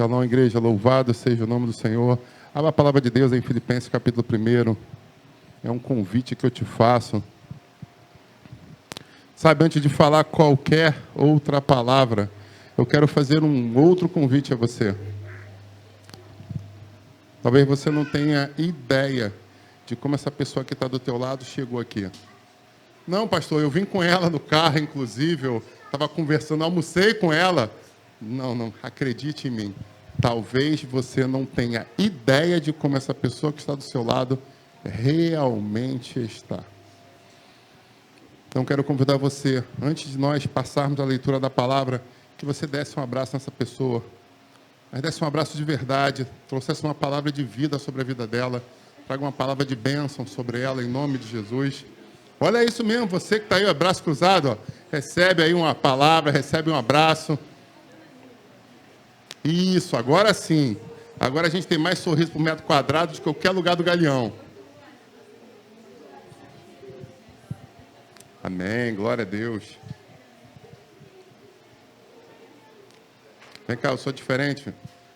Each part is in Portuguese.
Shalom, igreja, louvado seja o nome do Senhor. Abra a palavra de Deus em Filipenses, capítulo 1. É um convite que eu te faço. Sabe, antes de falar qualquer outra palavra, eu quero fazer um outro convite a você. Talvez você não tenha ideia de como essa pessoa que está do teu lado chegou aqui. Não, pastor, eu vim com ela no carro, inclusive, eu estava conversando, almocei com ela. Não, acredite em mim. Talvez você não tenha ideia de como essa pessoa que está do seu lado realmente está. Então, quero convidar você, antes de nós passarmos a leitura da palavra, que você desse um abraço nessa pessoa. Mas desse um abraço de verdade, trouxesse uma palavra de vida sobre a vida dela, traga uma palavra de bênção sobre ela, em nome de Jesus. Olha isso mesmo, você que está aí, abraço cruzado, ó, recebe aí uma palavra, recebe um abraço. Isso, agora sim. Agora a gente tem mais sorriso por metro quadrado do que qualquer lugar do Galeão. Amém, glória a Deus. Vem cá, eu sou diferente.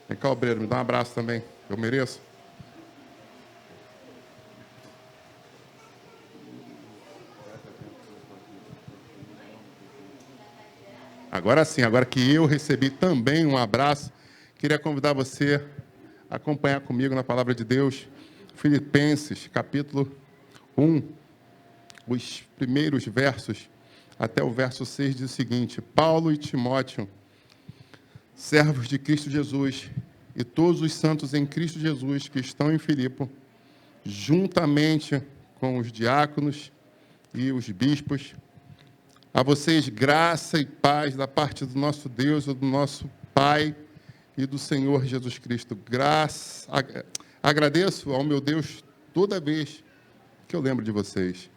Vem cá, obreiro, me dá um abraço também. Eu mereço. Agora sim, agora que eu recebi também um abraço, queria convidar você a acompanhar comigo na palavra de Deus, Filipenses, capítulo 1, os primeiros versos, até o verso 6 diz o seguinte: Paulo e Timóteo, servos de Cristo Jesus, e todos os santos em Cristo Jesus que estão em Filipe, juntamente com os diáconos e os bispos, a vocês graça e paz da parte do nosso Deus, do nosso Pai e do Senhor Jesus Cristo. Agradeço ao meu Deus toda vez que eu lembro de vocês.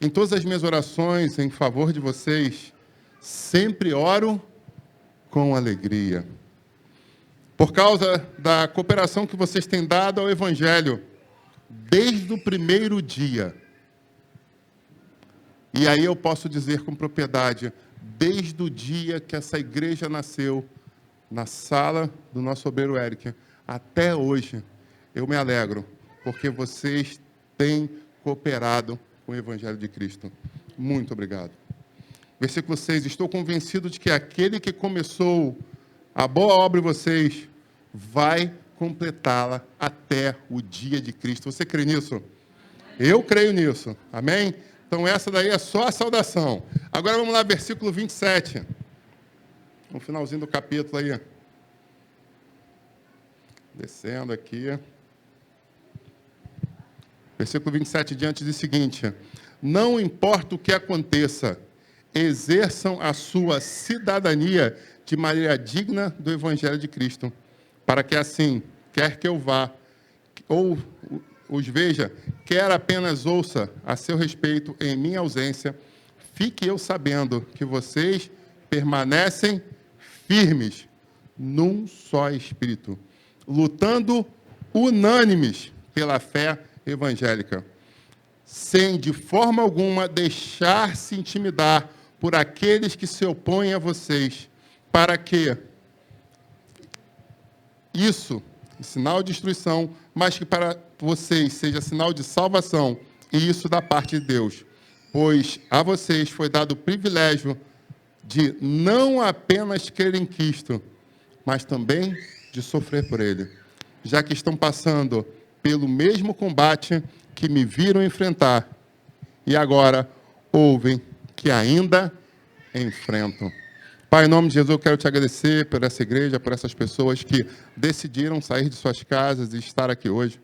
Em todas as minhas orações em favor de vocês, sempre oro com alegria. Por causa da cooperação que vocês têm dado ao Evangelho, desde o primeiro dia. E aí eu posso dizer com propriedade, desde o dia que essa igreja nasceu, na sala do nosso obreiro Eric, até hoje, eu me alegro, porque vocês têm cooperado com o Evangelho de Cristo. Muito obrigado. Versículo 6, estou convencido de que aquele que começou a boa obra em vocês, vai completá-la até o dia de Cristo. Você crê nisso? Eu creio nisso. Amém? Então, essa daí é só a saudação. Agora, vamos lá, versículo 27. No finalzinho do capítulo aí. Descendo aqui. Versículo 27 diante diz o seguinte: não importa o que aconteça, exerçam a sua cidadania de maneira digna do Evangelho de Cristo, para que assim, quer que eu vá, ou os veja, quer apenas ouça a seu respeito em minha ausência, fique eu sabendo que vocês permanecem firmes num só espírito, lutando unânimes pela fé evangélica, sem de forma alguma deixar-se intimidar por aqueles que se opõem a vocês, para que isso, sinal de destruição, mas que para vocês seja sinal de salvação, e isso da parte de Deus. Pois a vocês foi dado o privilégio de não apenas crerem em Cristo, mas também de sofrer por Ele, já que estão passando pelo mesmo combate que me viram enfrentar, e agora ouvem que ainda enfrentam. Pai, em nome de Jesus, eu quero te agradecer por essa igreja, por essas pessoas que decidiram sair de suas casas e estar aqui hoje.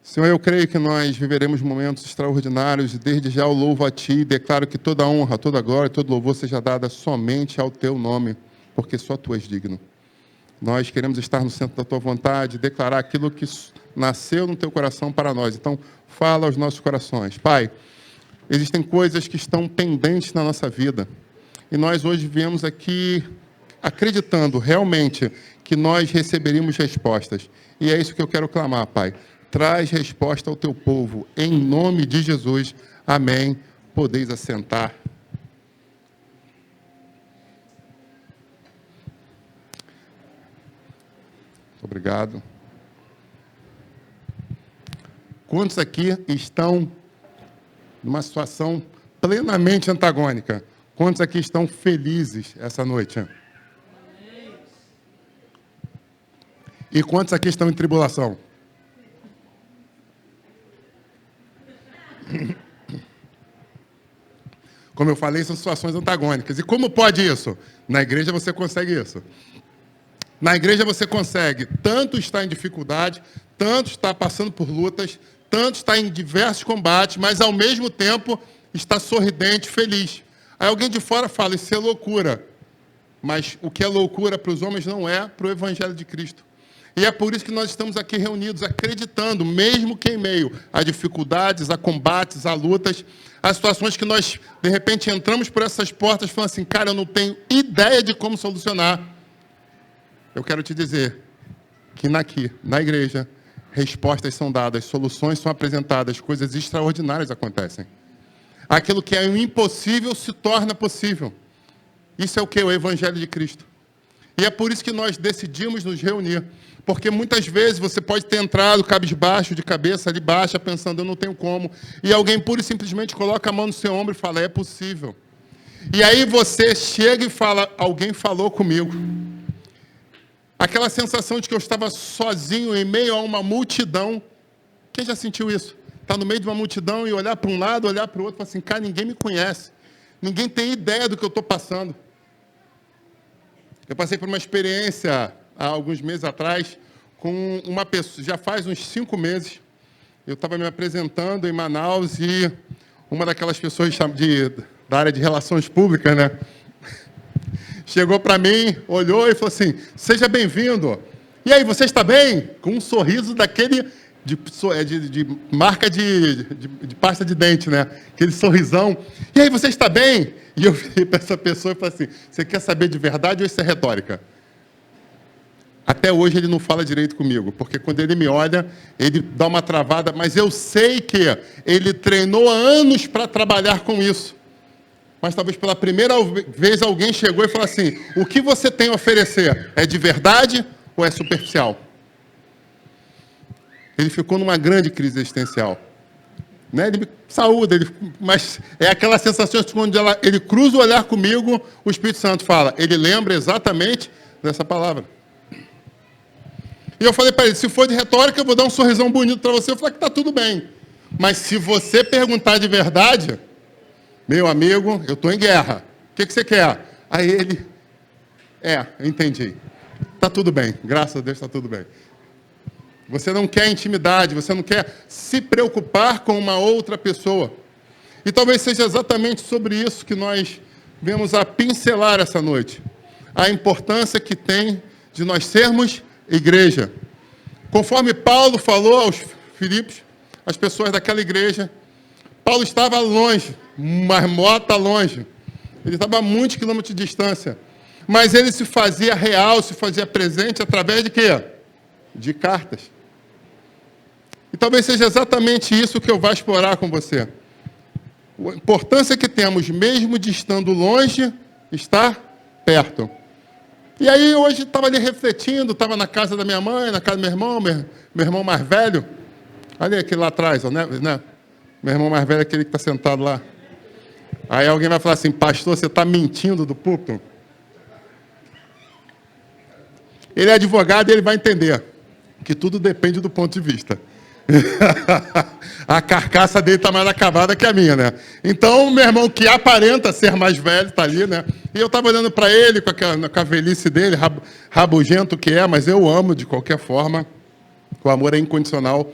Senhor, eu creio que nós viveremos momentos extraordinários e desde já eu louvo a Ti e declaro que toda honra, toda glória, todo louvor seja dada somente ao Teu nome, porque só Tu és digno. Nós queremos estar no centro da Tua vontade, declarar aquilo que nasceu no Teu coração para nós. Então, fala aos nossos corações. Pai, existem coisas que estão pendentes na nossa vida. E nós hoje viemos aqui acreditando realmente que nós receberíamos respostas. E é isso que eu quero clamar, Pai. Traz resposta ao Teu povo, em nome de Jesus. Amém. Podeis assentar. Obrigado. Quantos aqui estão numa situação plenamente antagônica? Quantos aqui estão felizes essa noite? E quantos aqui estão em tribulação? Como eu falei, são situações antagônicas. E como pode isso? Na igreja você consegue isso. Na igreja você consegue tanto estar em dificuldade, tanto estar passando por lutas, tanto estar em diversos combates, mas ao mesmo tempo estar sorridente, feliz. Aí alguém de fora fala, isso é loucura. Mas o que é loucura para os homens não é para o Evangelho de Cristo. E é por isso que nós estamos aqui reunidos, acreditando, mesmo que em meio a dificuldades, a combates, a lutas, a situações que nós, de repente, entramos por essas portas falando assim, cara, eu não tenho ideia de como solucionar. Eu quero te dizer que na igreja, respostas são dadas, soluções são apresentadas, coisas extraordinárias acontecem. Aquilo que é impossível se torna possível. Isso é o que? O Evangelho de Cristo. E é por isso que nós decidimos nos reunir. Porque muitas vezes você pode ter entrado cabisbaixo, de cabeça ali baixa, pensando, eu não tenho como. E alguém pura e simplesmente coloca a mão no seu ombro e fala, é possível. E aí você chega e fala, alguém falou comigo. Aquela sensação de que eu estava sozinho em meio a uma multidão. Quem já sentiu isso? Está no meio de uma multidão e olhar para um lado, olhar para o outro e falar assim, cara, ninguém me conhece. Ninguém tem ideia do que eu estou passando. Eu passei por uma experiência há alguns meses atrás com uma pessoa, já faz uns 5 meses, eu estava me apresentando em Manaus e uma daquelas pessoas da área de relações públicas, né? Chegou para mim, olhou e falou assim, seja bem-vindo. E aí, você está bem? Com um sorriso daquele de marca de pasta de dente, né? Aquele sorrisão. E aí, você está bem? E eu virei para essa pessoa e falei assim, você quer saber de verdade ou isso é retórica? Até hoje ele não fala direito comigo, porque quando ele me olha, ele dá uma travada, mas eu sei que ele treinou há anos para trabalhar com isso. Mas talvez pela primeira vez alguém chegou e falou assim, o que você tem a oferecer? É de verdade ou é superficial? Ele ficou numa grande crise existencial. Né? Ele me saúda, mas é aquela sensação de quando ele cruza o olhar comigo, o Espírito Santo fala, ele lembra exatamente dessa palavra. E eu falei para ele, se for de retórica, eu vou dar um sorrisão bonito para você. Eu falei que está tudo bem. Mas se você perguntar de verdade, meu amigo, eu estou em guerra. O que você quer? Aí ele, eu entendi. Está tudo bem, graças a Deus está tudo bem. Você não quer intimidade, você não quer se preocupar com uma outra pessoa. E talvez seja exatamente sobre isso que nós vamos a pincelar essa noite. A importância que tem de nós sermos igreja. Conforme Paulo falou aos Filipos, as pessoas daquela igreja, Paulo estava longe, marmota longe. Ele estava a muitos quilômetros de distância. Mas ele se fazia real, se fazia presente através de quê? De cartas. E talvez seja exatamente isso que eu vou explorar com você. A importância que temos, mesmo de estando longe, estar perto. E aí hoje estava ali refletindo, estava na casa da minha mãe, na casa do meu irmão mais velho. Olha aquele lá atrás, né? Meu irmão mais velho é aquele que está sentado lá. Aí alguém vai falar assim, pastor, você está mentindo do púlpito? Ele é advogado e ele vai entender que tudo depende do ponto de vista. A carcaça dele está mais acabada que a minha, né? Então, meu irmão, que aparenta ser mais velho, está ali, né? E eu estava olhando para ele, com a velhice dele, rabugento que é, mas eu amo de qualquer forma, o amor é incondicional.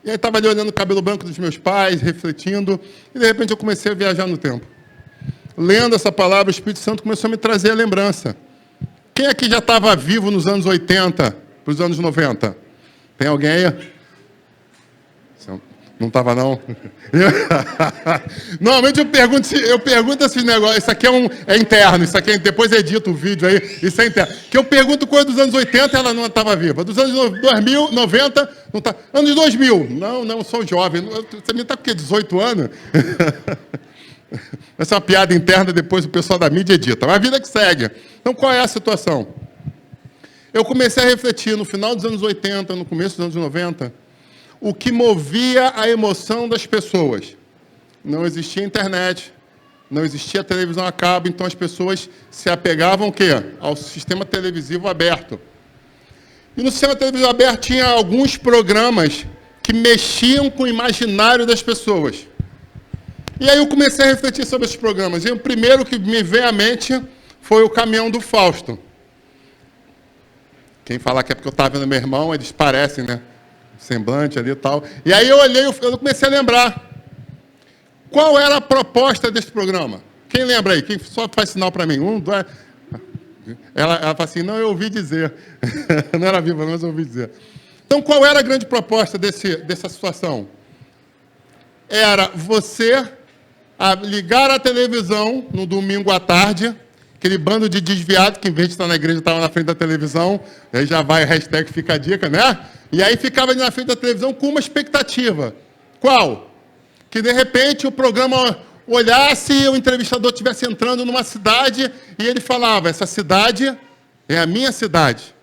E aí estava ali olhando o cabelo branco dos meus pais, refletindo, e de repente eu comecei a viajar no tempo. Lendo essa palavra, o Espírito Santo começou a me trazer a lembrança. Quem aqui já estava vivo nos anos 80, para os anos 90? Tem alguém aí? Não estava, não? Normalmente eu pergunto esses negócios. Isso aqui é interno, isso aqui depois edito o vídeo aí, isso é interno. Que eu pergunto coisa dos anos 80, ela não estava viva. Dos anos 2000, 90, não está. Anos 2000, não, sou jovem. Você me está com o quê? 18 anos? Essa é uma piada interna, depois o pessoal da mídia edita. Mas a vida que segue. Então, qual é a situação? eu comecei a refletir no final dos anos 80, no começo dos anos 90, o que movia a emoção das pessoas. Não existia internet, não existia televisão a cabo, então as pessoas se apegavam o quê? Ao sistema televisivo aberto. E no sistema televisivo aberto tinha alguns programas que mexiam com o imaginário das pessoas. E aí eu comecei a refletir sobre esses programas. E o primeiro que me veio à mente foi o Caminhão do Fausto. Quem falar que é porque eu estava vendo meu irmão, eles parecem, né? Semblante ali e tal. E aí eu olhei, eu comecei a lembrar. Qual era a proposta desse programa? Quem lembra aí? Quem só faz sinal para mim? Um, dois... Ela fala assim, não, eu ouvi dizer. Não era viva, mas eu ouvi dizer. Então, qual era a grande proposta dessa situação? Era você ligar a televisão no domingo à tarde, aquele bando de desviado que, em vez de estar na igreja, estava na frente da televisão, aí já vai, hashtag fica a dica, né? E aí ficava ali na frente da televisão com uma expectativa. Qual? Que, de repente, o programa olhasse e o entrevistador estivesse entrando numa cidade e ele falava, essa cidade é a minha cidade.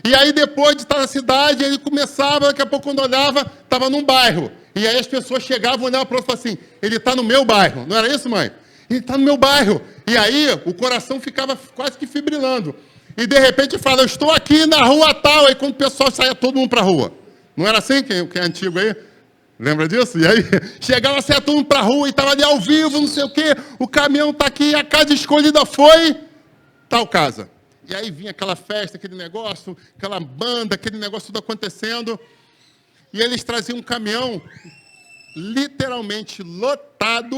E aí, depois de estar na cidade, ele começava, daqui a pouco, quando olhava, estava num bairro. E aí as pessoas chegavam, olhavam para o outro e falavam assim, ele está no meu bairro. Não era isso, mãe? Ele está no meu bairro. E aí o coração ficava quase que fibrilando. E de repente fala, eu estou aqui na rua tal. Aí quando o pessoal saía todo mundo para a rua. Não era assim? Quem é antigo aí? Lembra disso? E aí chegava, saía todo mundo para a rua e estava ali ao vivo, não sei o quê. O caminhão está aqui, a casa escolhida foi tal casa. E aí vinha aquela festa, aquele negócio, aquela banda, aquele negócio tudo acontecendo. E eles traziam um caminhão literalmente lotado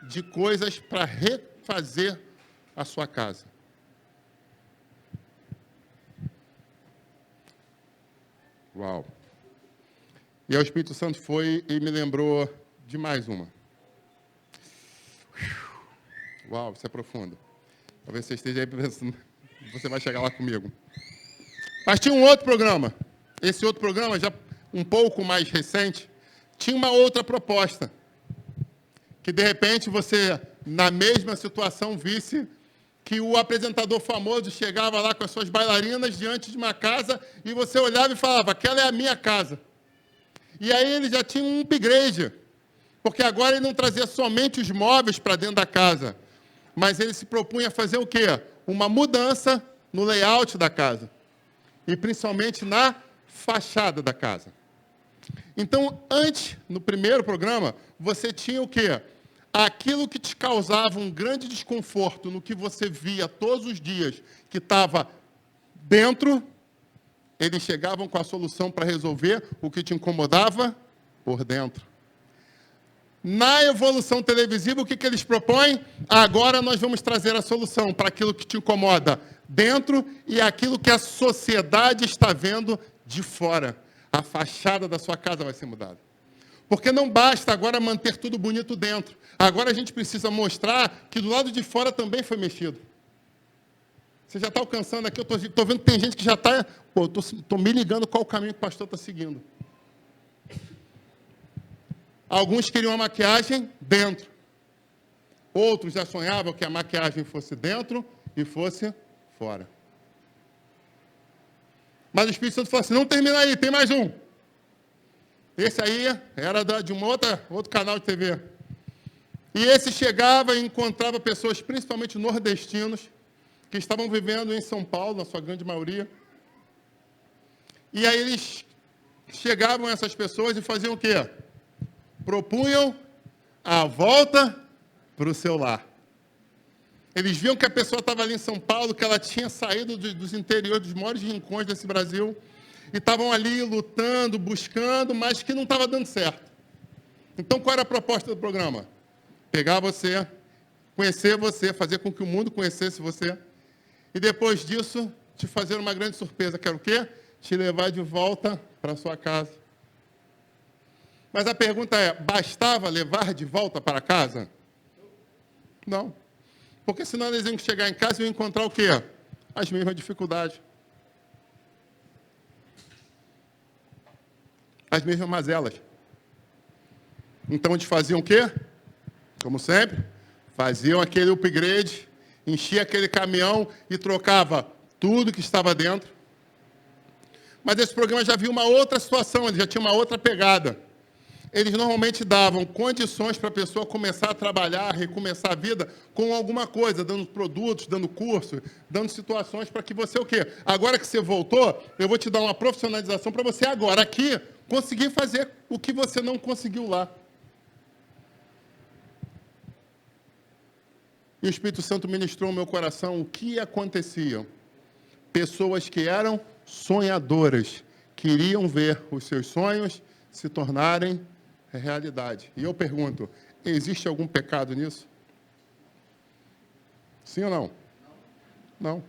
de coisas para refazer a sua casa. Uau! E aí o Espírito Santo foi e me lembrou de mais uma. Uau, isso é profundo. Talvez você esteja aí pensando, você vai chegar lá comigo. Mas tinha um outro programa. Esse outro programa, já um pouco mais recente, tinha uma outra proposta. Que, de repente, você, na mesma situação, visse que o apresentador famoso chegava lá com as suas bailarinas diante de uma casa e você olhava e falava, aquela é a minha casa. E aí ele já tinha um upgrade, porque agora ele não trazia somente os móveis para dentro da casa, mas ele se propunha a fazer o quê? Uma mudança no layout da casa. E principalmente na fachada da casa. Então, antes, no primeiro programa, você tinha o quê? Aquilo que te causava um grande desconforto no que você via todos os dias, que estava dentro, eles chegavam com a solução para resolver o que te incomodava por dentro. Na evolução televisiva, o que eles propõem? Agora nós vamos trazer a solução para aquilo que te incomoda dentro e aquilo que a sociedade está vendo de fora. A fachada da sua casa vai ser mudada. Porque não basta agora manter tudo bonito dentro. Agora a gente precisa mostrar que do lado de fora também foi mexido. Você já está alcançando aqui, eu estou vendo que tem gente que já está... Pô, estou me ligando qual o caminho que o pastor está seguindo. Alguns queriam a maquiagem dentro. Outros já sonhavam que a maquiagem fosse dentro e fosse fora. Mas o Espírito Santo falou assim, não termina aí, tem mais um. Esse aí era de outro canal de TV. E esse chegava e encontrava pessoas, principalmente nordestinos, que estavam vivendo em São Paulo, na sua grande maioria. E aí eles chegavam a essas pessoas e faziam o quê? Propunham a volta para o seu lar. Eles viam que a pessoa estava ali em São Paulo, que ela tinha saído dos interiores, dos maiores rincões desse Brasil, e estavam ali lutando, buscando, mas que não estava dando certo. Então, qual era a proposta do programa? Pegar você, conhecer você, fazer com que o mundo conhecesse você, e depois disso, te fazer uma grande surpresa, que era o quê? Te levar de volta para a sua casa. Mas a pergunta é, bastava levar de volta para casa? Não. Porque senão eles iam chegar em casa e iam encontrar o quê? As mesmas dificuldades. As mesmas mazelas. Então eles faziam o quê? Como sempre, faziam aquele upgrade, enchia aquele caminhão e trocava tudo que estava dentro. Mas esse programa já viu uma outra situação, ele já tinha uma outra pegada. Eles normalmente davam condições para a pessoa começar a trabalhar, recomeçar a vida com alguma coisa, dando produtos, dando curso, dando situações para que você o quê? Agora que você voltou, eu vou te dar uma profissionalização para você agora, aqui, conseguir fazer o que você não conseguiu lá. E o Espírito Santo ministrou no meu coração o que acontecia. Pessoas que eram sonhadoras, queriam ver os seus sonhos se tornarem realidade. E eu pergunto, existe algum pecado nisso? Sim ou não? Não.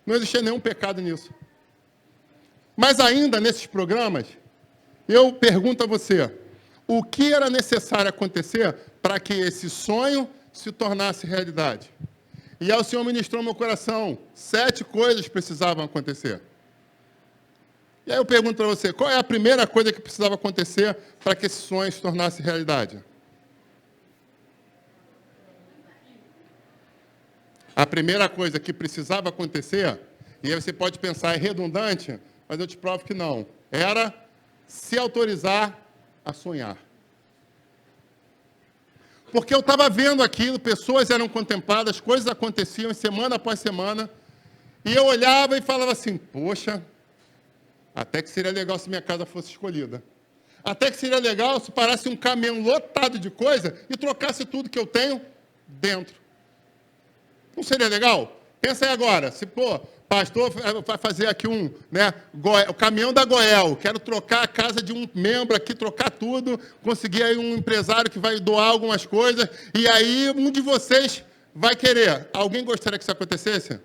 Não existe nenhum pecado nisso. Mas ainda nesses programas, eu pergunto a você, o que era necessário acontecer para que esse sonho se tornasse realidade? E aí o Senhor ministrou no meu coração, 7 coisas precisavam acontecer. E aí eu pergunto para você, qual é a primeira coisa que precisava acontecer para que esse sonho se tornasse realidade? A primeira coisa que precisava acontecer, e aí você pode pensar, é redundante, mas eu te provo que não, era se autorizar a sonhar. Porque eu estava vendo aquilo, pessoas eram contempladas, coisas aconteciam semana após semana, e eu olhava e falava assim, poxa, até que seria legal se minha casa fosse escolhida. Até que seria legal se parasse um caminhão lotado de coisa e trocasse tudo que eu tenho dentro. Não seria legal? Pensa aí agora, se, pastor vai fazer aqui o caminhão da Goel, quero trocar a casa de um membro aqui, trocar tudo, conseguir aí um empresário que vai doar algumas coisas, e aí um de vocês vai querer. Alguém gostaria que isso acontecesse?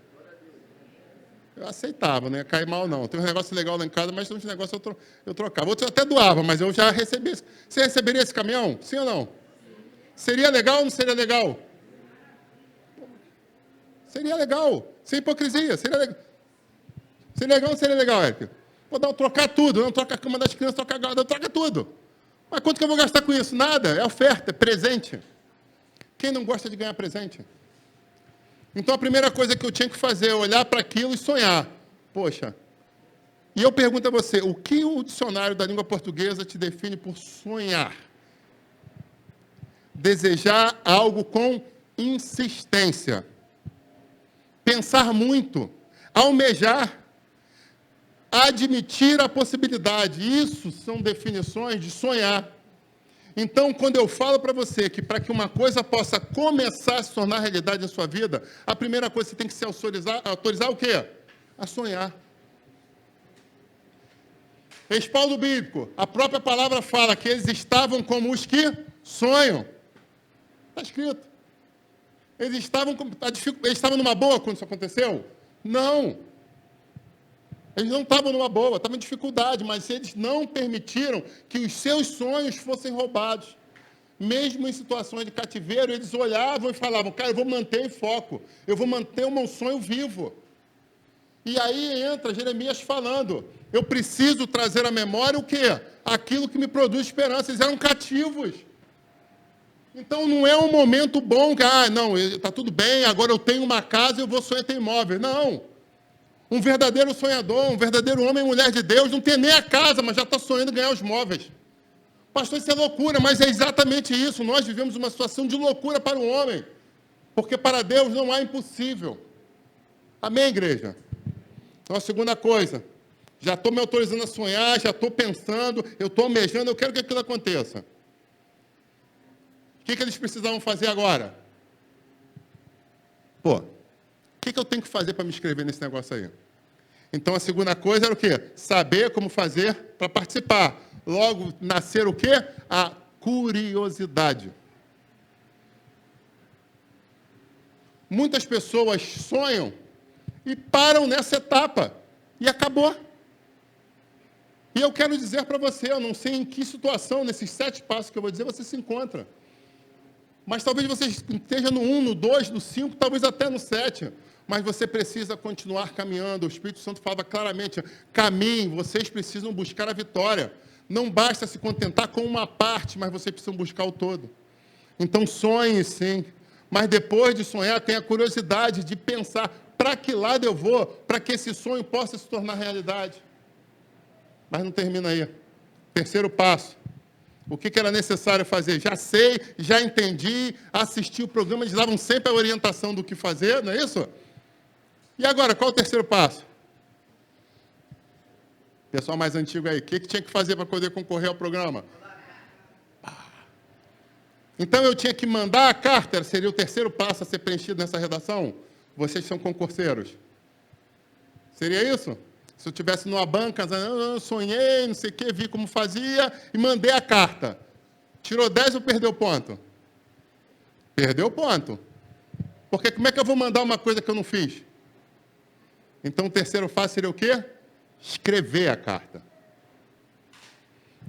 Eu aceitava, não ia cair mal, não. Tem um negócio legal lá em casa, mas tem uns negócios eu trocava. Outros eu até doava, mas eu já recebi. Você receberia esse caminhão? Sim ou não? Seria legal ou não seria legal? Seria legal. Sem hipocrisia. Seria legal. Seria legal ou não seria legal, Érica? Vou trocar tudo. Não troca a cama das crianças, troca a guarda, troca tudo. Mas quanto que eu vou gastar com isso? Nada. É oferta, é presente. Quem não gosta de ganhar presente? Então, a primeira coisa que eu tinha que fazer é olhar para aquilo e sonhar. Poxa, e eu pergunto a você, o que o dicionário da língua portuguesa te define por sonhar? Desejar algo com insistência. Pensar muito. Almejar. Admitir a possibilidade. Isso são definições de sonhar. Então, quando eu falo para você que para que uma coisa possa começar a se tornar realidade na sua vida, a primeira coisa que você tem que se autorizar o quê? A sonhar. Respaldo bíblico. A própria palavra fala que eles estavam como os que sonham. Está escrito. Eles estavam numa boa quando isso aconteceu? Não. Eles não estavam numa boa, estavam em dificuldade, mas eles não permitiram que os seus sonhos fossem roubados. Mesmo em situações de cativeiro, eles olhavam e falavam, cara, eu vou manter em foco, eu vou manter o meu sonho vivo. E aí entra Jeremias falando, eu preciso trazer à memória o quê? Aquilo que me produz esperança. Eles eram cativos. Então não é um momento bom que, está tudo bem, agora eu tenho uma casa e eu vou sonhar ter imóvel. Não. Um verdadeiro sonhador, um verdadeiro homem e mulher de Deus, não tem nem a casa, mas já está sonhando ganhar os móveis. Pastor, isso é loucura, mas é exatamente isso. Nós vivemos uma situação de loucura para o homem, porque para Deus não há impossível. Amém, igreja? Então, a segunda coisa, já estou me autorizando a sonhar, já estou pensando, eu estou almejando, eu quero que aquilo aconteça. O que eles precisavam fazer agora? O que eu tenho que fazer para me inscrever nesse negócio aí? Então, a segunda coisa era o quê? Saber como fazer para participar. Logo, nascer o quê? A curiosidade. Muitas pessoas sonham e param nessa etapa. E acabou. E eu quero dizer para você, eu não sei em que situação, nesses 7 passos que eu vou dizer, você se encontra. Mas talvez você esteja no 1, no 2, no 5, talvez até no 7. Mas você precisa continuar caminhando. O Espírito Santo fala claramente, caminhem, vocês precisam buscar a vitória. Não basta se contentar com uma parte, mas vocês precisam buscar o todo. Então sonhe sim, mas depois de sonhar, tenha a curiosidade de pensar para que lado eu vou para que esse sonho possa se tornar realidade. Mas não termina aí. Terceiro passo. O que era necessário fazer? Já sei, já entendi, assisti o programa, eles davam sempre a orientação do que fazer, não é isso? E agora, qual o terceiro passo? Pessoal mais antigo aí, o que tinha que fazer para poder concorrer ao programa? Então eu tinha que mandar a carta, seria o terceiro passo a ser preenchido nessa redação? Vocês são concurseiros. Seria isso? Se eu estivesse numa banca, eu sonhei, não sei o quê, vi como fazia e mandei a carta. Tirou 10 ou perdeu ponto? Perdeu ponto. Porque como é que eu vou mandar uma coisa que eu não fiz? Então o terceiro passo seria o quê? Escrever a carta.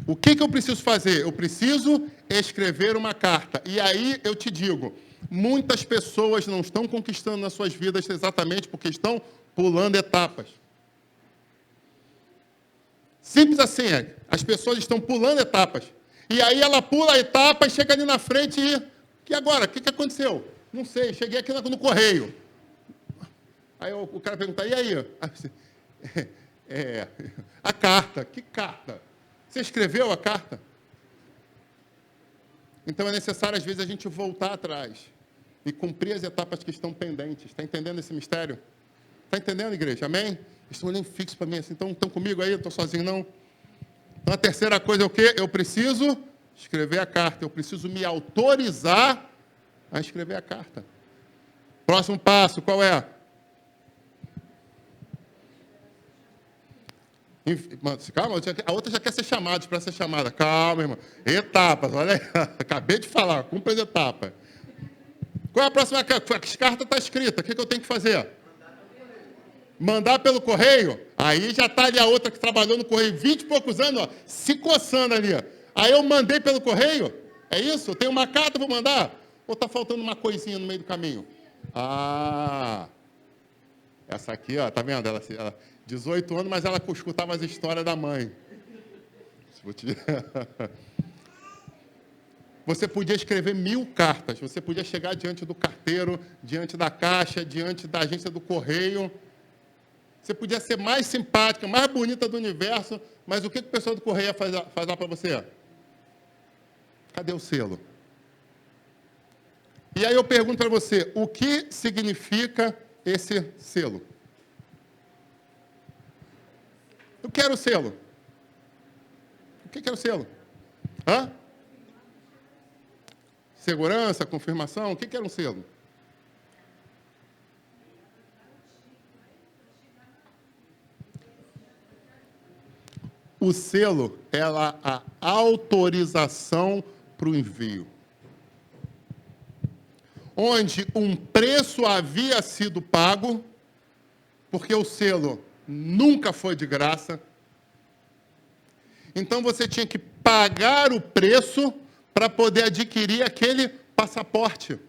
O que eu preciso fazer? Eu preciso escrever uma carta. E aí eu te digo, muitas pessoas não estão conquistando nas suas vidas exatamente porque estão pulando etapas. Simples assim, as pessoas estão pulando etapas. E aí ela pula a etapa e chega ali na frente e agora? O que aconteceu? Não sei, cheguei aqui no correio. Aí o cara pergunta, e aí? A carta, que carta? Você escreveu a carta? Então é necessário, às vezes, a gente voltar atrás e cumprir as etapas que estão pendentes. Está entendendo esse mistério? Está entendendo, igreja? Amém? Estão olhando fixo para mim assim, estão comigo aí? Eu estou sozinho, não? Então a terceira coisa é o quê? Eu preciso escrever a carta. Eu preciso me autorizar a escrever a carta. Próximo passo, qual é? Calma, a outra já quer ser chamada, para ser chamada. Calma, irmão. Etapas, olha aí. Acabei de falar, cumpre as etapas. Qual é a próxima carta? A carta está escrita, o que eu tenho que fazer? Mandar pelo correio? Aí já está ali a outra que trabalhou no correio 20 e poucos anos, ó, se coçando ali. Ó. Aí eu mandei pelo correio? É isso? Eu tenho uma carta para mandar? Ou está faltando uma coisinha no meio do caminho? Ah, essa aqui, ó, tá vendo? Ela 18 anos, mas ela escutava as histórias da mãe. Você podia escrever 1000 cartas, você podia chegar diante do carteiro, diante da caixa, diante da agência do correio. Você podia ser mais simpática, mais bonita do universo, mas o que o pessoal do correio ia fazer para você? Cadê o selo? E aí eu pergunto para você, o que significa esse selo? Eu quero o selo. O que é o selo? Hã? Segurança, confirmação, o que era um selo? O selo é a autorização para o envio. Onde um preço havia sido pago, porque o selo nunca foi de graça. Então você tinha que pagar o preço para poder adquirir aquele passaporte.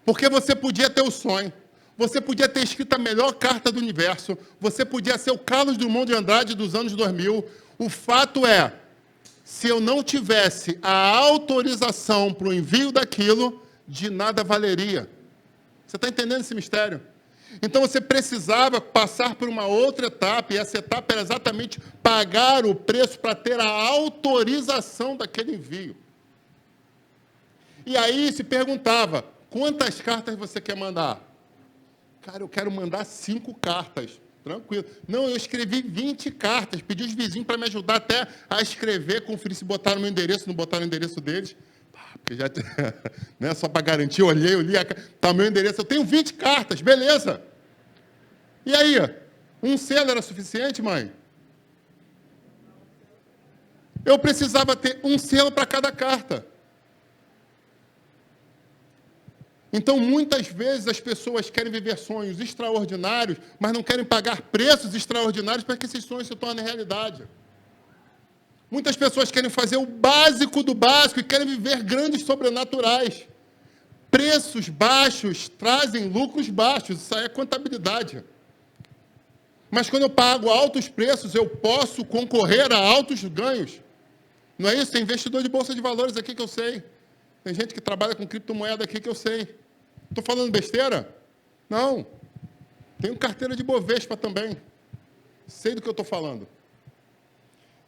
Porque você podia ter o sonho, você podia ter escrito a melhor carta do universo, você podia ser o Carlos Drummond de Andrade dos anos 2000. O fato é, se eu não tivesse a autorização para o envio daquilo, de nada valeria. Você está entendendo esse mistério? Então você precisava passar por uma outra etapa, e essa etapa era exatamente pagar o preço para ter a autorização daquele envio. E aí se perguntava, quantas cartas você quer mandar? Cara, eu quero mandar 5 cartas. Tranquilo. Não, eu escrevi 20 cartas, pedi os vizinhos para me ajudar até a escrever, conferir se botaram o meu endereço, não botaram o endereço deles. Porque já, né, só para garantir, eu olhei, tá o meu endereço, eu tenho 20 cartas, beleza. E aí, um selo era suficiente, mãe? Eu precisava ter um selo para cada carta. Então, muitas vezes as pessoas querem viver sonhos extraordinários, mas não querem pagar preços extraordinários para que esses sonhos se tornem realidade. Muitas pessoas querem fazer o básico do básico e querem viver grandes sobrenaturais. Preços baixos trazem lucros baixos, isso aí é contabilidade. Mas quando eu pago altos preços, eu posso concorrer a altos ganhos. Não é isso? Tem investidor de bolsa de valores aqui que eu sei. Tem gente que trabalha com criptomoeda aqui que eu sei. Estou falando besteira? Não. Tenho carteira de Bovespa também. Sei do que eu estou falando.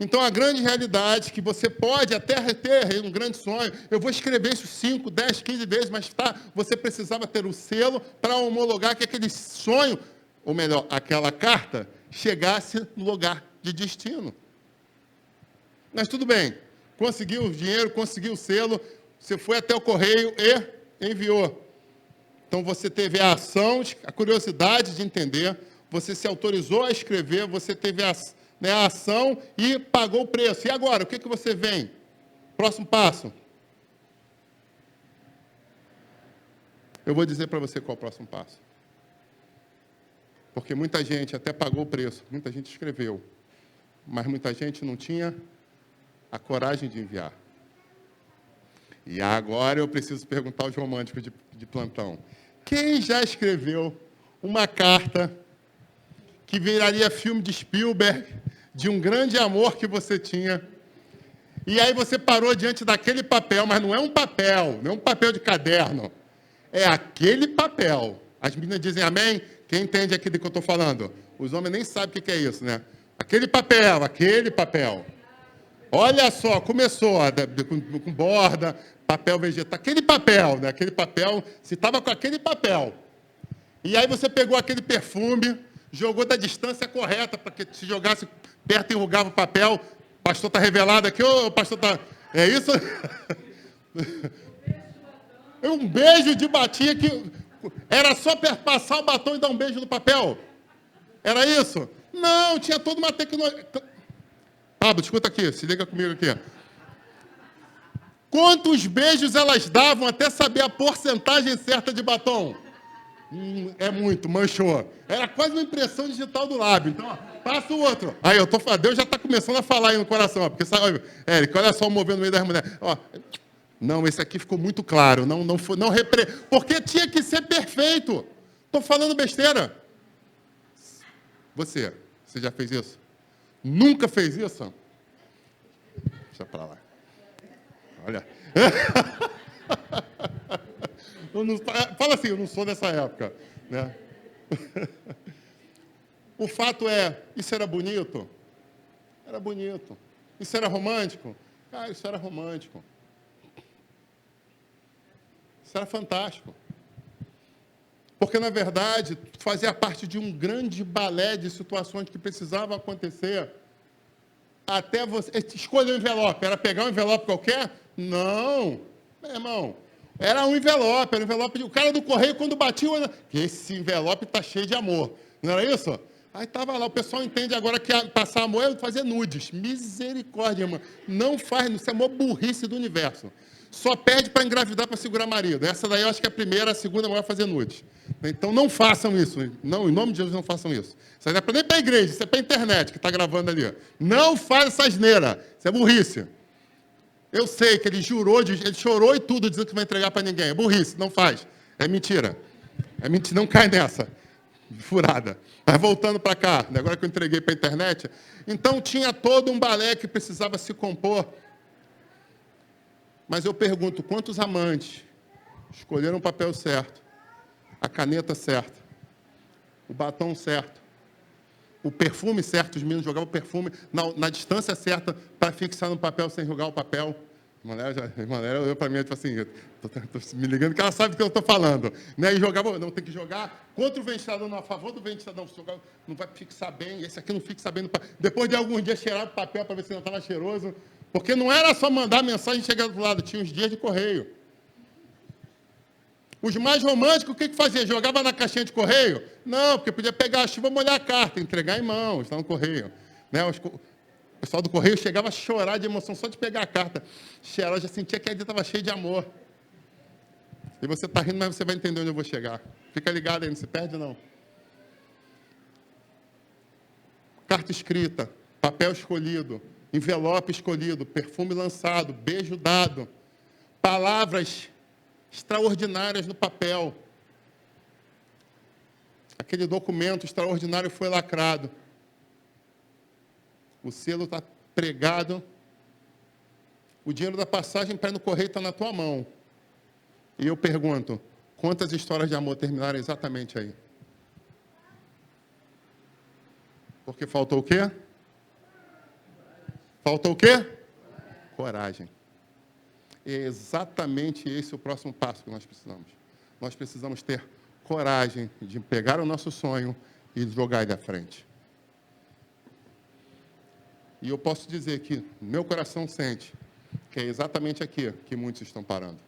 Então, a grande realidade é que você pode até ter um grande sonho. Eu vou escrever isso 5, 10, 15 vezes, mas você precisava ter o selo para homologar que aquele sonho, ou melhor, aquela carta, chegasse no lugar de destino. Mas tudo bem. Conseguiu o dinheiro, conseguiu o selo, você foi até o correio e enviou. Então, você teve a ação, a curiosidade de entender, você se autorizou a escrever, você teve a ação e pagou o preço. E agora, o que você vem? Próximo passo. Eu vou dizer para você qual é o próximo passo. Porque muita gente até pagou o preço, muita gente escreveu, mas muita gente não tinha a coragem de enviar. E agora eu preciso perguntar aos românticos de plantão. Quem já escreveu uma carta que viraria filme de Spielberg, de um grande amor que você tinha, e aí você parou diante daquele papel, mas não é um papel de caderno, é aquele papel. As meninas dizem amém? Quem entende aqui do que eu estou falando? Os homens nem sabem o que é isso, né? Aquele papel. Olha só, começou com borda, papel vegetal, aquele papel, né? Aquele papel, se estava com aquele papel. E aí você pegou aquele perfume, jogou da distância correta, para que se jogasse perto e enrugava o papel. O pastor está revelado aqui, ou o pastor está... É isso? Um beijo de batinha que... Era só passar o batom e dar um beijo no papel? Era isso? Não, tinha toda uma tecnologia... Pablo, escuta aqui, se liga comigo aqui. Quantos beijos elas davam até saber a porcentagem certa de batom? É muito, manchou. Era quase uma impressão digital do lábio. Então, ó, passa o outro. Aí, Deus já está começando a falar aí no coração. Ó, porque sabe, Érico, olha só o movendo no meio das mulheres. Ó, não, esse aqui ficou muito claro. Porque tinha que ser perfeito. Estou falando besteira. Você já fez isso? Nunca fez isso? Deixa para lá. Olha. Fala assim, eu não sou dessa época. Né? O fato é, isso era bonito? Era bonito. Isso era romântico? Cara, isso era romântico. Isso era fantástico. Porque, na verdade, fazia parte de um grande balé de situações que precisavam acontecer até você escolher um envelope. Era pegar um envelope qualquer? Não. Meu irmão, era um envelope. O cara do correio, quando batia, esse envelope está cheio de amor. Não era isso? Aí estava lá, o pessoal entende agora que passar amor é fazer nudes. Misericórdia, irmão. Não faz, isso é a maior burrice do universo. Só pede para engravidar para segurar marido. Essa daí eu acho que é a primeira, a segunda maior fazer nudes. Então não façam isso. Não, em nome de Jesus, não façam isso. Isso não é nem para a igreja, isso é para a internet que está gravando ali. Não faz essa asneira. Isso é burrice. Eu sei que ele chorou e tudo, dizendo que vai entregar para ninguém. É burrice, não faz. É mentira. É mentira, não cai nessa. Furada. Mas voltando para cá, agora que eu entreguei para a internet, então tinha todo um balé que precisava se compor. Mas eu pergunto, quantos amantes escolheram o papel certo, a caneta certa, o batom certo, o perfume certo, os meninos jogavam o perfume na distância certa para fixar no papel sem enrugar o papel. A Manéia olhou para mim e disse assim, estou me ligando que ela sabe do que eu estou falando. Né? E jogava, não, tem que jogar contra o ventilador, não, a favor do ventilador, não vai fixar bem, esse aqui não fixa bem. Depois de alguns dias cheirava o papel para ver se não estava cheiroso. Porque não era só mandar a mensagem e chegar do lado, tinha os dias de correio. Os mais românticos, o que fazia? Jogava na caixinha de correio? Não, porque podia pegar a chuva, molhar a carta, entregar em mãos, lá no correio. Né? O pessoal do correio chegava a chorar de emoção só de pegar a carta. Cheirar, já sentia que a estava cheio de amor. E você está rindo, mas você vai entender onde eu vou chegar. Fica ligado aí, não se perde não. Carta escrita, papel escolhido, envelope escolhido, perfume lançado, beijo dado, palavras extraordinárias no papel. Aquele documento extraordinário foi lacrado. O selo está pregado. O dinheiro da passagem para ir no correio está na tua mão. E eu pergunto, Quantas histórias de amor terminaram exatamente aí? Porque faltou o quê? Faltou o quê? Coragem. É exatamente esse o próximo passo que nós precisamos. Nós precisamos ter coragem de pegar o nosso sonho e jogar ele à frente. E eu posso dizer que meu coração sente que é exatamente aqui que muitos estão parando.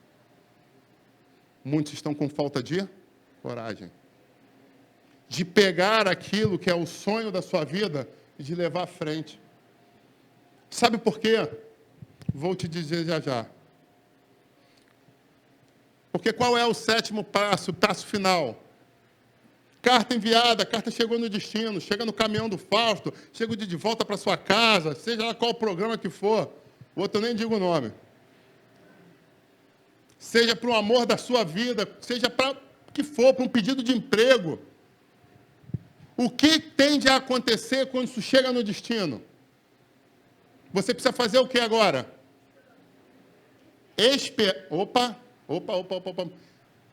Muitos estão com falta de coragem. De pegar aquilo que é o sonho da sua vida e de levar à frente. Sabe por quê? Vou te dizer já já. Porque qual é o sétimo passo, o passo final? Carta enviada, a carta chegou no destino, chega no caminhão do Fausto, chega de volta para sua casa, seja lá qual programa que for. O outro eu nem digo o nome. Seja para o amor da sua vida, seja para o que for, para um pedido de emprego. O que tende a acontecer quando isso chega no destino? Você precisa fazer o que agora? Opa.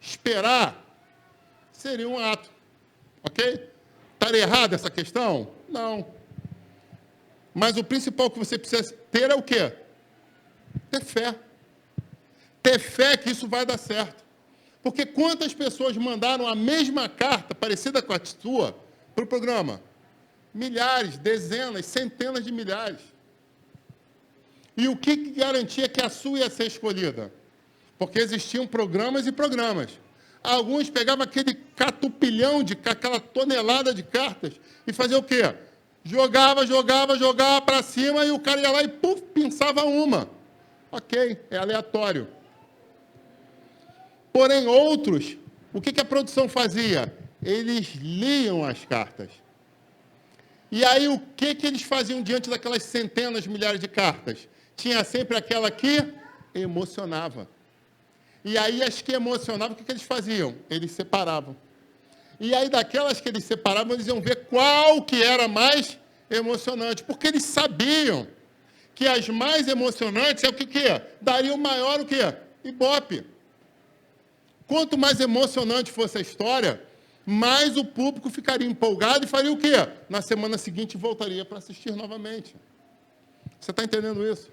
Esperar seria um ato. Ok? Estaria errada essa questão? Não. Mas o principal que você precisa ter é o quê? Ter fé. Ter fé que isso vai dar certo. Porque quantas pessoas mandaram a mesma carta, parecida com a sua, para o programa? Milhares, dezenas, centenas de milhares. E o que garantia que a sua ia ser escolhida? Porque existiam programas e programas. Alguns pegavam aquele catupilhão, aquela tonelada de cartas, e faziam o quê? Jogava para cima, e o cara ia lá e, puf, pensava uma. Ok, é aleatório. Porém, outros, o que a produção fazia? Eles liam as cartas. E aí, o que eles faziam diante daquelas centenas, milhares de cartas? Tinha sempre aquela que emocionava. E aí, as que emocionavam, o que eles faziam? Eles separavam. E aí, daquelas que eles separavam, eles iam ver qual que era mais emocionante. Porque eles sabiam que as mais emocionantes é o que daria o maior o quê? Ibope. Quanto mais emocionante fosse a história, mais o público ficaria empolgado e faria o quê? Na semana seguinte, voltaria para assistir novamente. Você está entendendo isso?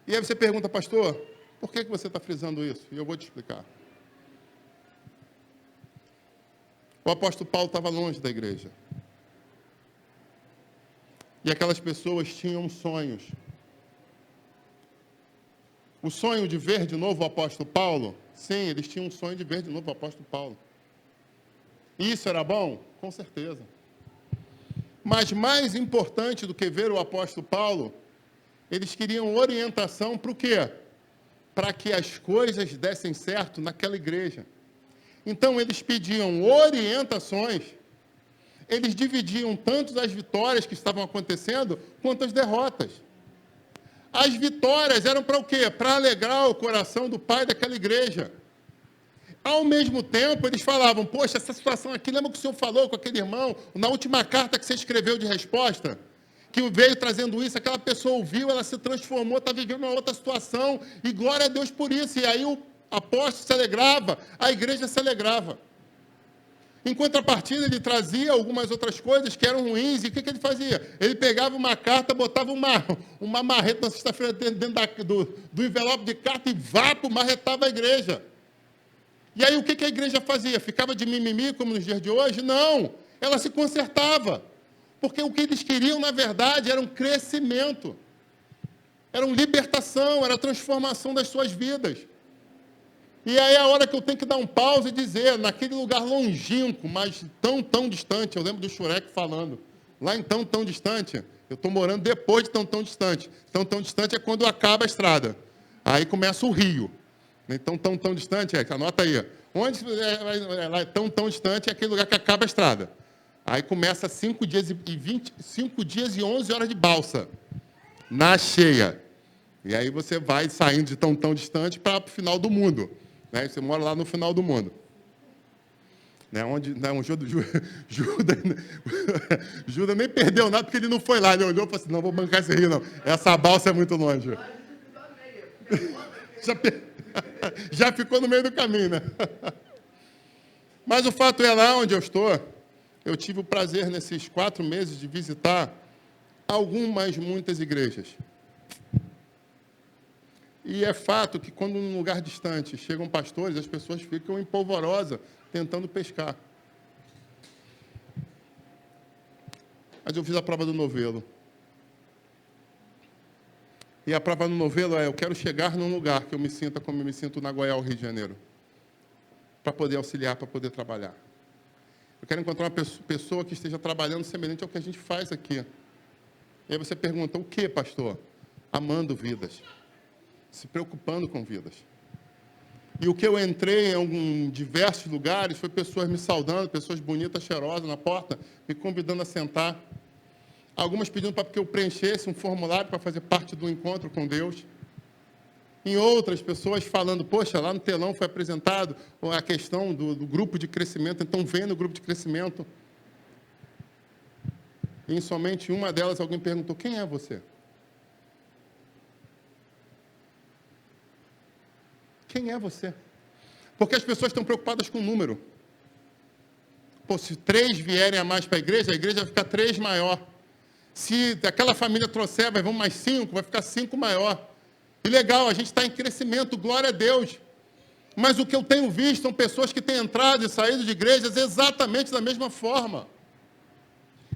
E aí você pergunta, pastor, por que você está frisando isso? E eu vou te explicar. O apóstolo Paulo estava longe da igreja. E aquelas pessoas tinham sonhos. O sonho de ver de novo o apóstolo Paulo? Sim, eles tinham um sonho de ver de novo o apóstolo Paulo. E isso era bom? Com certeza. Mas mais importante do que ver o apóstolo Paulo, eles queriam orientação para o quê? Para que as coisas dessem certo naquela igreja. Então, eles pediam orientações, eles dividiam tanto as vitórias que estavam acontecendo, quanto as derrotas. As vitórias eram para o quê? Para alegrar o coração do pai daquela igreja. Ao mesmo tempo, eles falavam, poxa, essa situação aqui, lembra que o senhor falou com aquele irmão, na última carta que você escreveu de resposta? Que veio trazendo isso, aquela pessoa ouviu, ela se transformou, está vivendo uma outra situação, e glória a Deus por isso. E aí o apóstolo se alegrava, a igreja se alegrava. Em contrapartida, ele trazia algumas outras coisas que eram ruins, e o que ele fazia? Ele pegava uma carta, botava uma marreta na sexta-feira dentro do envelope de carta e marretava a igreja. E aí o que a igreja fazia? Ficava de mimimi, como nos dias de hoje? Não, ela se consertava. Porque o que eles queriam, na verdade, era um crescimento. Era uma libertação, era a transformação das suas vidas. E aí é a hora que eu tenho que dar um pause e dizer, naquele lugar longínquo, mas tão distante, eu lembro do Shurek falando, lá em tão distante, eu estou morando depois de tão distante. Tão distante é quando acaba a estrada. Aí começa o rio. Então, tão distante, anota aí. Onde é tão distante é aquele lugar que acaba a estrada. Aí começa 5 dias e 11 horas de balsa, na cheia. E aí você vai saindo de tão distante para o final do mundo. Né? Você mora lá no final do mundo. Né? Onde Judas nem perdeu nada porque ele não foi lá. Ele olhou e falou assim, não vou bancar esse rio não. Essa balsa é muito longe. Já ficou no meio do caminho, né? Mas o fato é, lá onde eu estou, eu tive o prazer, nesses 4 meses, de visitar muitas igrejas. E é fato que, quando num lugar distante chegam pastores, as pessoas ficam empolvorosas, tentando pescar. Mas eu fiz a prova do novelo. E a prova do novelo é: eu quero chegar num lugar que eu me sinta como eu me sinto na Goiás, Rio de Janeiro, para poder auxiliar, para poder trabalhar. Eu quero encontrar uma pessoa que esteja trabalhando semelhante ao que a gente faz aqui. E aí você pergunta: o que, pastor? Amando vidas, se preocupando com vidas. E o que eu entrei em diversos lugares foi pessoas me saudando, pessoas bonitas, cheirosas na porta, me convidando a sentar. Algumas pedindo para que eu preenchesse um formulário para fazer parte do encontro com Deus. Em outras, pessoas falando: poxa, lá no telão foi apresentado a questão do grupo de crescimento, então vem no grupo de crescimento. E em somente uma delas, alguém perguntou: quem é você? Quem é você? Porque as pessoas estão preocupadas com o número. Pô, se 3 vierem a mais para a igreja vai ficar 3 maior. Se aquela família trouxer, vai mais 5, vai ficar 5 maior. E legal, a gente está em crescimento, glória a Deus. Mas o que eu tenho visto são pessoas que têm entrado e saído de igrejas exatamente da mesma forma.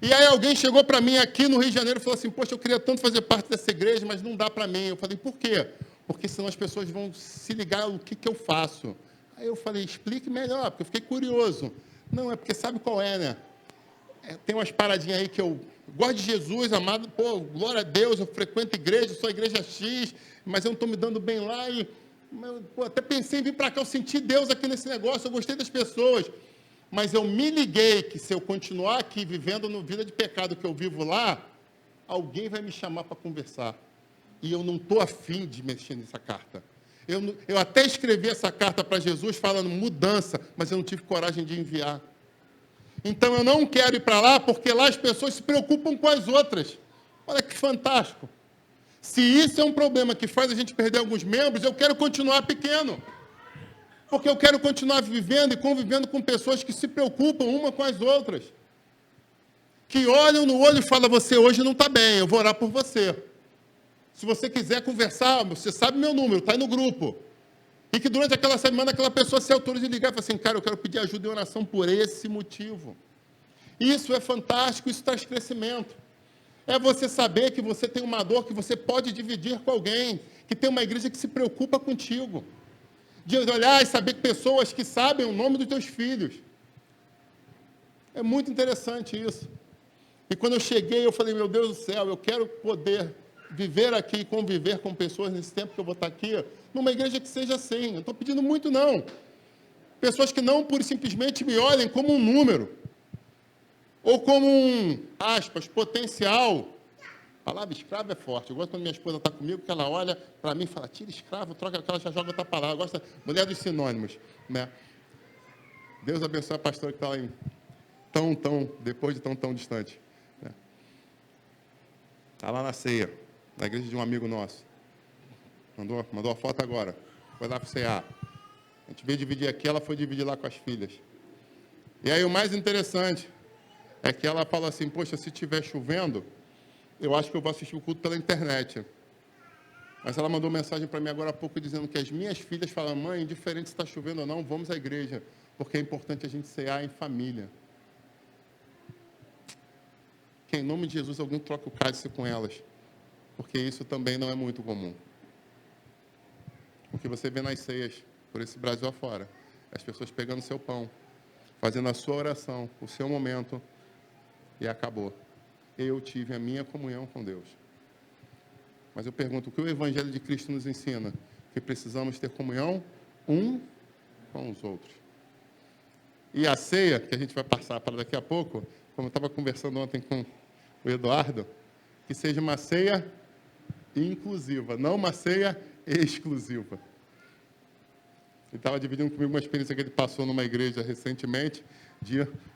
E aí alguém chegou para mim aqui no Rio de Janeiro e falou assim: poxa, eu queria tanto fazer parte dessa igreja, mas não dá para mim. Eu falei: por quê? Porque senão as pessoas vão se ligar o que eu faço. Aí eu falei: explique melhor, porque eu fiquei curioso. Não, é porque sabe qual é, né? Tem umas paradinhas aí que eu gosto de Jesus, amado, pô, glória a Deus, eu frequento igreja, sou a igreja X, mas eu não estou me dando bem lá e pô, até pensei em vir para cá, eu senti Deus aqui nesse negócio, eu gostei das pessoas, mas eu me liguei que se eu continuar aqui vivendo no vida de pecado que eu vivo lá, alguém vai me chamar para conversar. E eu não estou afim de mexer nessa carta. Eu até escrevi essa carta para Jesus falando mudança, mas eu não tive coragem de enviar. Então eu não quero ir para lá, porque lá as pessoas se preocupam com as outras. Olha que fantástico. Se isso é um problema que faz a gente perder alguns membros, eu quero continuar pequeno. Porque eu quero continuar vivendo e convivendo com pessoas que se preocupam uma com as outras. Que olham no olho e falam: você hoje não está bem, eu vou orar por você. Se você quiser conversar, você sabe meu número, está aí no grupo. E que durante aquela semana aquela pessoa se autoriza de ligar e fala assim: cara, eu quero pedir ajuda e oração por esse motivo. Isso é fantástico, isso traz crescimento. É você saber que você tem uma dor que você pode dividir com alguém, que tem uma igreja que se preocupa contigo. De olhar e saber que pessoas que sabem o nome dos teus filhos. É muito interessante isso. E quando eu cheguei, eu falei: meu Deus do céu, eu quero poder viver aqui e conviver com pessoas nesse tempo que eu vou estar aqui, numa igreja que seja assim. Eu não estou pedindo muito, não. Pessoas que não pura e simplesmente me olhem como um número, ou como um, aspas, potencial. A palavra escravo é forte. Eu gosto quando minha esposa está comigo, que ela olha para mim e fala: tira escravo, troca aquela, já joga outra palavra. Gosta, mulher dos sinônimos, né? Deus abençoe a pastora que está lá em depois de tão distante. Está lá na ceia, na igreja de um amigo nosso. Mandou a foto agora. Foi lá para o CA. A gente veio dividir aqui, ela foi dividir lá com as filhas. E aí o mais interessante é que ela fala assim: poxa, se estiver chovendo, eu acho que eu vou assistir o culto pela internet. Mas ela mandou mensagem para mim agora há pouco dizendo que as minhas filhas falam: mãe, indiferente se está chovendo ou não, vamos à igreja, porque é importante a gente cear em família. Que em nome de Jesus alguém troque o cálice com elas, porque isso também não é muito comum. O que você vê nas ceias, por esse Brasil afora, as pessoas pegando seu pão, fazendo a sua oração, o seu momento, e acabou. Eu tive a minha comunhão com Deus. Mas eu pergunto: o que o Evangelho de Cristo nos ensina? Que precisamos ter comunhão um com os outros. E a ceia, que a gente vai passar para daqui a pouco, como eu estava conversando ontem com o Eduardo, que seja uma ceia inclusiva, não uma ceia exclusiva. Ele estava dividindo comigo uma experiência que ele passou numa igreja recentemente.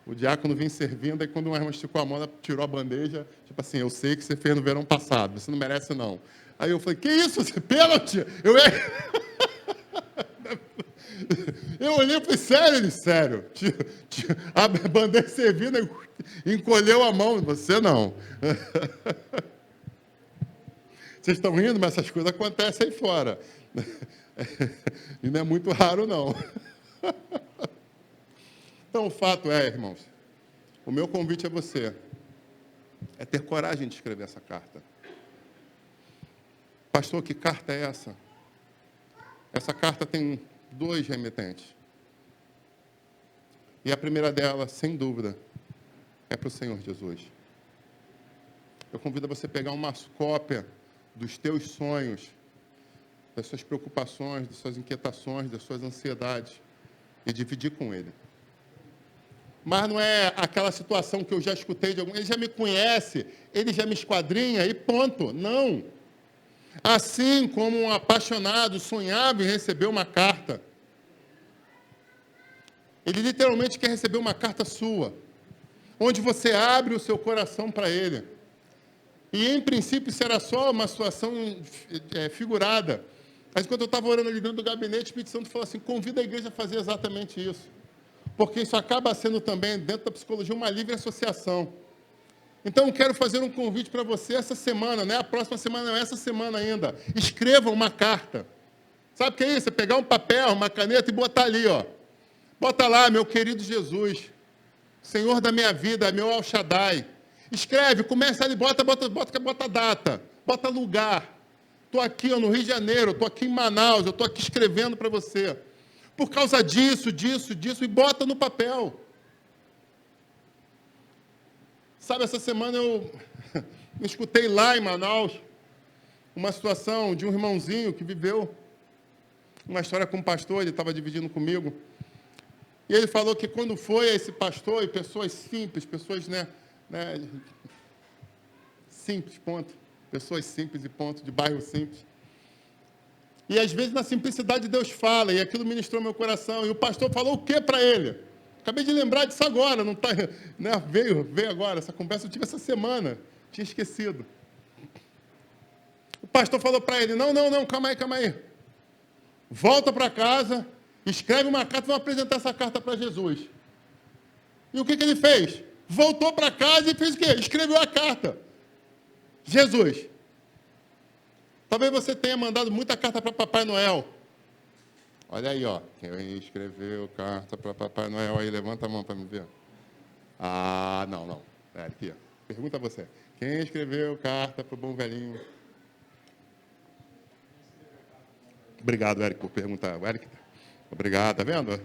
O diácono vinha servindo, aí quando uma irmã esticou a mão, ela tirou a bandeja, tipo assim: eu sei que você fez no verão passado, você não merece não. Aí eu falei: que isso, você pênalti? Eu olhei e falei, sério? Ele, sério. A bandeira servida encolheu a mão. Você não. Vocês estão rindo, mas essas coisas acontecem aí fora. E não é muito raro, não. Então, o fato é, irmãos, o meu convite a você é ter coragem de escrever essa carta. Pastor, que carta é essa? Essa carta tem 2 remetentes. E a primeira dela, sem dúvida, é para o Senhor Jesus. Eu convido você a pegar uma cópia dos teus sonhos, das suas preocupações, das suas inquietações, das suas ansiedades, e dividir com Ele. Mas não é aquela situação que eu já escutei de algum, ele já me conhece, ele já me esquadrinha e ponto. Não. Assim como um apaixonado sonhava em receber uma carta, ele literalmente quer receber uma carta sua, onde você abre o seu coração para ele. E, em princípio, isso era só uma situação figurada. Mas, quando eu estava orando ali dentro do gabinete, o Espírito Santo falou assim, convida a igreja a fazer exatamente isso. Porque isso acaba sendo também, dentro da psicologia, uma livre associação. Então, eu quero fazer um convite para você essa semana, não é a próxima semana, não é essa semana ainda. Escreva uma carta. Sabe o que é isso? É pegar um papel, uma caneta e botar ali, ó. Bota lá, meu querido Jesus, Senhor da minha vida, meu El Shaddai. Escreve, começa ali, bota data, bota lugar. Estou aqui ó, no Rio de Janeiro, estou aqui em Manaus, eu estou aqui escrevendo para você. Por causa disso, e bota no papel. Sabe, essa semana eu escutei lá em Manaus uma situação de um irmãozinho que viveu uma história com um pastor, ele estava dividindo comigo. E ele falou que quando foi a esse pastor, e pessoas simples, pessoas, simples, ponto. Pessoas simples e ponto, de bairro simples. E às vezes na simplicidade Deus fala, e aquilo ministrou meu coração. E o pastor falou o que para ele? Acabei de lembrar disso agora, não tá, veio agora, essa conversa eu tive essa semana, tinha esquecido. O pastor falou para ele, não, calma aí. Volta para casa, escreve uma carta, vamos apresentar essa carta para Jesus. E o que ele fez? Voltou para casa e fez o quê? Escreveu a carta. Jesus. Talvez você tenha mandado muita carta para Papai Noel. Olha aí, ó. Quem escreveu carta para Papai Noel aí? Levanta a mão para me ver. Ah, não. É aqui, ó. Pergunta a você. Quem escreveu carta para o bom velhinho? Obrigado, Eric, por perguntar. Eric, obrigado, tá vendo?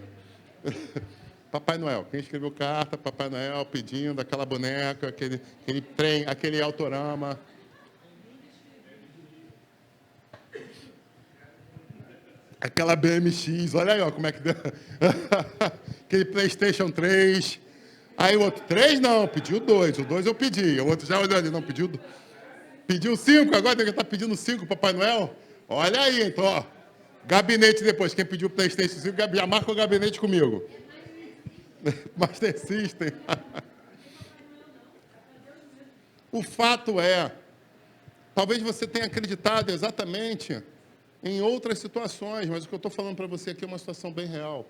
Papai Noel. Quem escreveu carta para Papai Noel pedindo aquela boneca, aquele trem, aquele autorama? Aquela BMX, olha aí, ó, como é que deu. Aquele PlayStation 3. Aí o outro, 3 não, pediu 2. O 2 eu pedi. O outro já olhou ali, não, pediu 5, agora ele está pedindo 5, Papai Noel. Olha aí, então, ó. Gabinete depois, quem pediu PlayStation 5, já marca o gabinete comigo. Master System. O fato é, talvez você tenha acreditado exatamente em outras situações, mas o que eu estou falando para você aqui é uma situação bem real.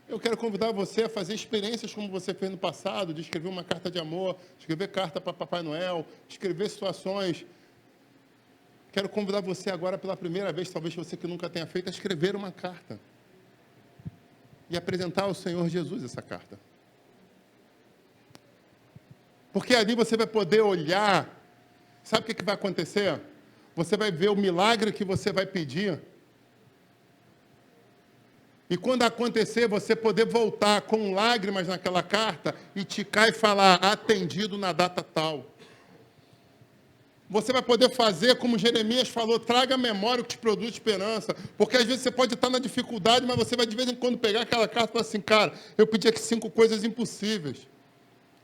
Eu quero convidar você a fazer experiências como você fez no passado, de escrever uma carta de amor, escrever carta para Papai Noel, escrever situações. Quero convidar você agora pela primeira vez, talvez você que nunca tenha feito, a escrever uma carta. E apresentar ao Senhor Jesus essa carta. Porque ali você vai poder olhar, sabe o que vai acontecer? Você vai ver o milagre que você vai pedir. E quando acontecer, você poder voltar com lágrimas naquela carta e ticar e falar, atendido na data tal. Você vai poder fazer como Jeremias falou, traga a memória o que te produz esperança. Porque às vezes você pode estar na dificuldade, mas você vai de vez em quando pegar aquela carta e falar assim, cara, eu pedi aqui 5 coisas impossíveis.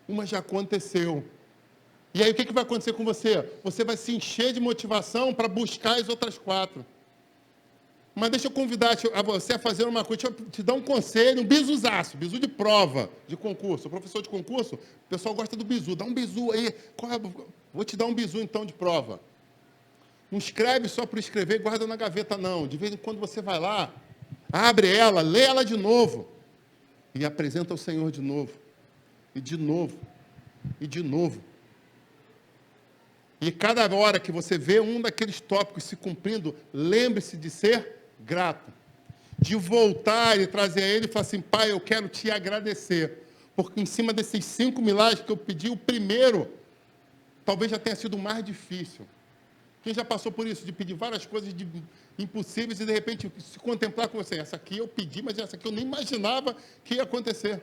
Uma já aconteceu. E aí o que vai acontecer com você? Você vai se encher de motivação para buscar as outras 4. Mas deixa eu convidar a você a fazer uma coisa, deixa eu te dar um conselho, um bisuzaço, bizu de prova, de concurso. O professor de concurso, o pessoal gosta do bizu, dá um bizu aí. Vou te dar um bizu então de prova. Não escreve só por escrever e guarda na gaveta não. De vez em quando você vai lá, Abre ela, lê ela de novo. E apresenta ao Senhor de novo. E de novo. E de novo. E cada hora que você vê um daqueles tópicos se cumprindo, lembre-se de ser grato. De voltar e trazer a ele e falar assim, Pai, eu quero te agradecer. Porque em cima desses 5 milagres que eu pedi, o primeiro, talvez já tenha sido o mais difícil. Quem já passou por isso, de pedir várias coisas impossíveis e de repente se contemplar com você. Essa aqui eu pedi, mas essa aqui eu nem imaginava que ia acontecer.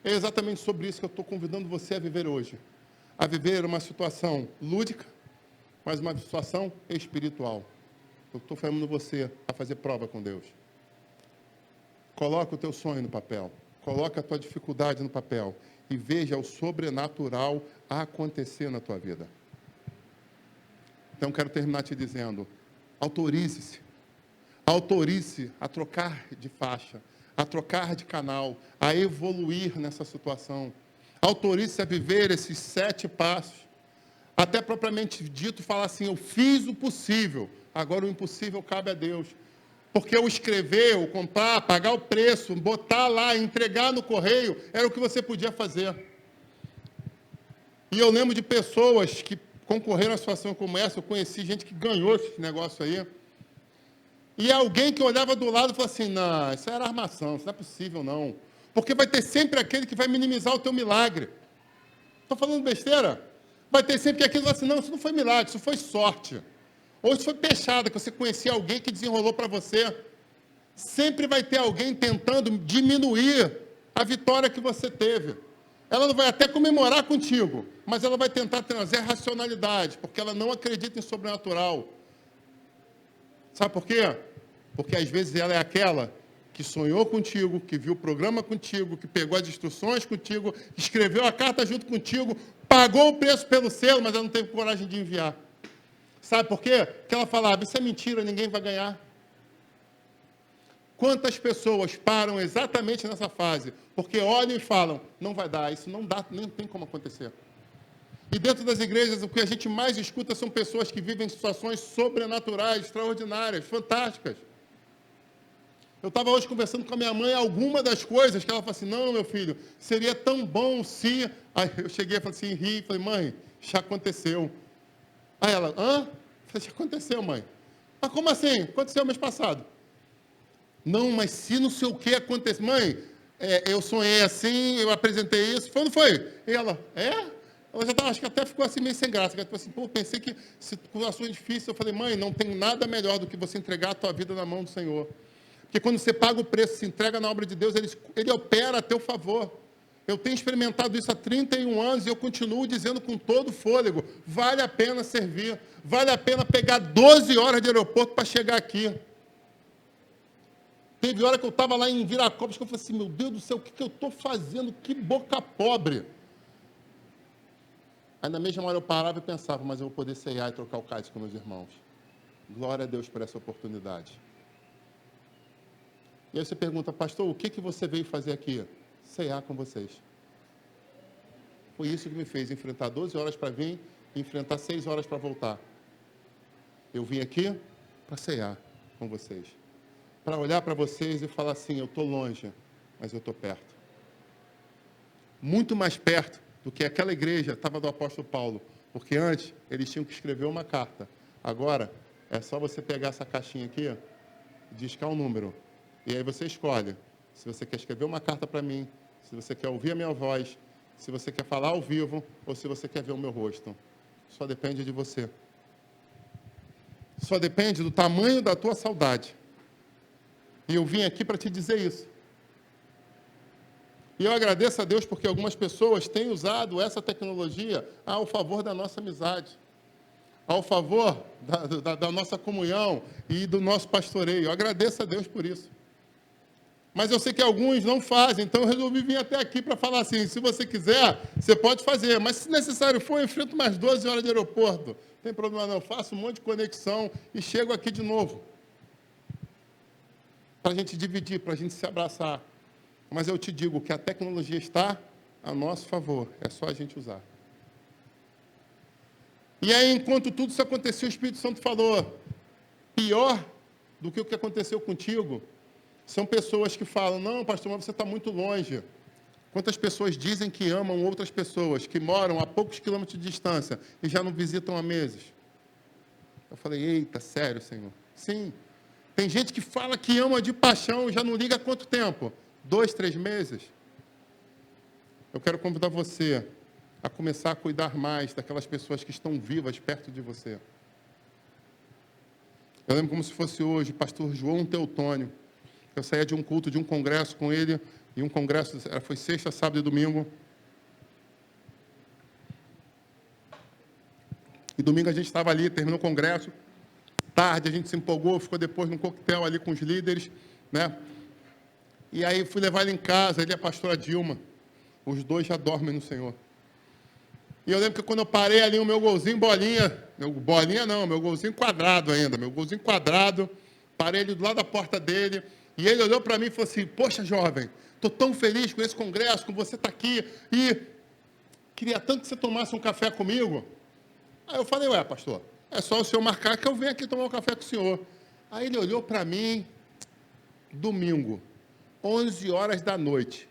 É exatamente sobre isso que eu estou convidando você a viver hoje. A viver uma situação lúdica, mas uma situação espiritual. Eu estou chamando você a fazer prova com Deus. Coloca o teu sonho no papel. Coloca a tua dificuldade no papel. E veja o sobrenatural acontecer na tua vida. Então, quero terminar te dizendo, autorize-se. Autorize-se a trocar de faixa, a trocar de canal, a evoluir nessa situação. Autorize-se a viver esses 7 passos. Até propriamente dito, falar assim, eu fiz o possível, agora o impossível cabe a Deus. Porque o escrever, o comprar, pagar o preço, botar lá, entregar no correio, era o que você podia fazer. E eu lembro de pessoas que concorreram a situação como essa, eu conheci gente que ganhou esse negócio aí. E alguém que olhava do lado e falou assim, não, isso era armação, isso não é possível não. Porque vai ter sempre aquele que vai minimizar o teu milagre. Estou falando besteira? Vai ter sempre aquele que vai assim, não, isso não foi milagre, isso foi sorte. Ou isso foi peixada, que você conhecia alguém que desenrolou para você. Sempre vai ter alguém tentando diminuir a vitória que você teve. Ela não vai até comemorar contigo, mas ela vai tentar trazer racionalidade, porque ela não acredita em sobrenatural. Sabe por quê? Porque às vezes ela é aquela que sonhou contigo, que viu o programa contigo, que pegou as instruções contigo, escreveu a carta junto contigo, pagou o preço pelo selo, mas ela não teve coragem de enviar. Sabe por quê? Porque ela falava, isso é mentira, ninguém vai ganhar. Quantas pessoas param exatamente nessa fase? Porque olham e falam, não vai dar, isso não dá, nem tem como acontecer. E dentro das igrejas, o que a gente mais escuta são pessoas que vivem situações sobrenaturais, extraordinárias, fantásticas. Eu estava hoje conversando com a minha mãe alguma das coisas que ela falou assim, não, meu filho, seria tão bom se... Aí eu cheguei e falei assim, ri, falei, mãe, já aconteceu. Aí ela, hã? Eu falei, já aconteceu, mãe. Mas como assim? Aconteceu mês passado. Não, mas se não sei o que acontece. Mãe, eu sonhei assim, eu apresentei isso. Foi ou não foi? E ela, é? Ela já estava, acho que até ficou assim meio sem graça. Ela falou assim, pô, pensei que situações difíceis. Eu falei, mãe, não tem nada melhor do que você entregar a tua vida na mão do Senhor. Porque quando você paga o preço, se entrega na obra de Deus, ele opera a teu favor. Eu tenho experimentado isso há 31 anos e eu continuo dizendo com todo fôlego, vale a pena servir, vale a pena pegar 12 horas de aeroporto para chegar aqui. Teve hora que eu estava lá em Viracopos, que eu falei assim, meu Deus do céu, o que eu estou fazendo? Que boca pobre. Aí na mesma hora eu parava e pensava, mas eu vou poder ceiar e trocar o cálice com meus irmãos. Glória a Deus por essa oportunidade. E aí você pergunta, pastor, o que você veio fazer aqui? Ceiar com vocês. Foi isso que me fez enfrentar 12 horas para vir e enfrentar 6 horas para voltar. Eu vim aqui para ceiar com vocês. Para olhar para vocês e falar assim, eu estou longe, mas eu estou perto. Muito mais perto do que aquela igreja estava do apóstolo Paulo. Porque antes, eles tinham que escrever uma carta. Agora, é só você pegar essa caixinha aqui, discar um número. E aí você escolhe se você quer escrever uma carta para mim, se você quer ouvir a minha voz, se você quer falar ao vivo ou se você quer ver o meu rosto. Só depende de você. Só depende do tamanho da tua saudade. E eu vim aqui para te dizer isso. E eu agradeço a Deus porque algumas pessoas têm usado essa tecnologia ao favor da nossa amizade, ao favor da nossa comunhão e do nosso pastoreio. Eu agradeço a Deus por isso. Mas eu sei que alguns não fazem, então eu resolvi vir até aqui para falar assim, se você quiser, você pode fazer, mas se necessário for, eu enfrento mais 12 horas de aeroporto. Não tem problema não, faço um monte de conexão e chego aqui de novo. Para a gente dividir, para a gente se abraçar. Mas eu te digo que a tecnologia está a nosso favor, é só a gente usar. E aí, enquanto tudo isso aconteceu, o Espírito Santo falou, pior do que o que aconteceu contigo, São pessoas que falam, não, pastor, mas você está muito longe. Quantas pessoas dizem que amam outras pessoas, que moram a poucos quilômetros de distância e já não visitam há meses? Eu falei, eita, sério, Senhor? Sim. Tem gente que fala que ama de paixão e já não liga há quanto tempo? 2, 3 meses? Eu quero convidar você a começar a cuidar mais daquelas pessoas que estão vivas perto de você. Eu lembro como se fosse hoje, o pastor João Teutônio. Eu saía de um culto, de um congresso com ele, e um congresso foi sexta, sábado e domingo. E domingo a gente estava ali, terminou o congresso. Tarde a gente se empolgou, ficou depois num coquetel ali com os líderes, né? E aí fui levar ele em casa, ele e a pastora Dilma. Os dois já dormem no Senhor. E eu lembro que quando eu parei ali o meu golzinho bolinha, meu golzinho quadrado ainda, meu golzinho quadrado, parei ali do lado da porta dele, e ele olhou para mim e falou assim, poxa, jovem, estou tão feliz com esse congresso, com você estar aqui, e queria tanto que você tomasse um café comigo. Aí eu falei, ué, pastor, é só o senhor marcar que eu venho aqui tomar um café com o senhor. Aí ele olhou para mim, domingo, 11 horas da noite,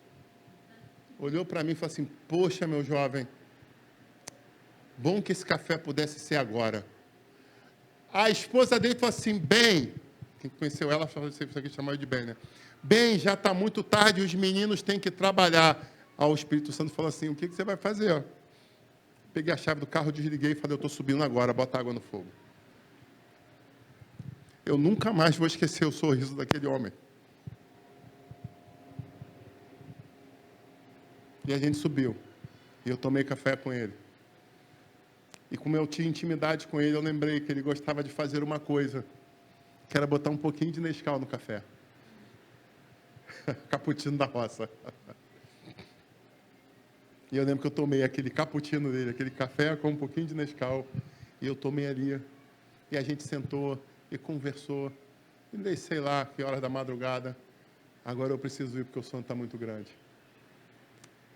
olhou para mim e falou assim, poxa, meu jovem, bom que esse café pudesse ser agora. A esposa dele falou assim, bem, quem conheceu ela, isso aqui chamava de bem, né? Bem, já está muito tarde, os meninos têm que trabalhar. Aí o Espírito Santo falou assim, o que você vai fazer? Peguei a chave do carro, desliguei e falei, eu estou subindo agora, bota água no fogo. Eu nunca mais vou esquecer o sorriso daquele homem. E a gente subiu. E eu tomei café com ele. E como eu tinha intimidade com ele, eu lembrei que ele gostava de fazer uma coisa, que era botar um pouquinho de Nescau no café. Cappuccino da roça. E eu lembro que eu tomei aquele cappuccino dele, aquele café com um pouquinho de Nescau, e eu tomei ali. E a gente sentou e conversou. E dei, sei lá, que horas da madrugada. Agora eu preciso ir porque o sono está muito grande.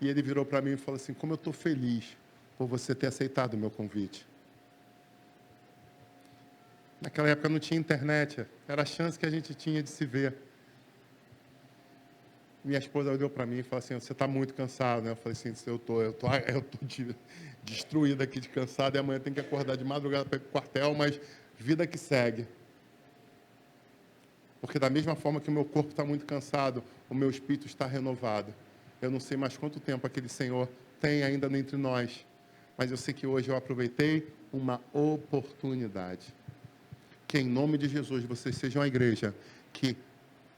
E ele virou para mim e falou assim, como eu estou feliz por você ter aceitado o meu convite. Naquela época não tinha internet, era a chance que a gente tinha de se ver. Minha esposa olhou para mim e falou assim, você está muito cansado, né? Eu falei assim, eu tô destruída aqui de cansado, e amanhã tem que acordar de madrugada para ir para o quartel, mas vida que segue. Porque da mesma forma que o meu corpo está muito cansado, o meu espírito está renovado. Eu não sei mais quanto tempo aquele Senhor tem ainda entre nós, mas eu sei que hoje eu aproveitei uma oportunidade. Que em nome de Jesus vocês sejam a igreja que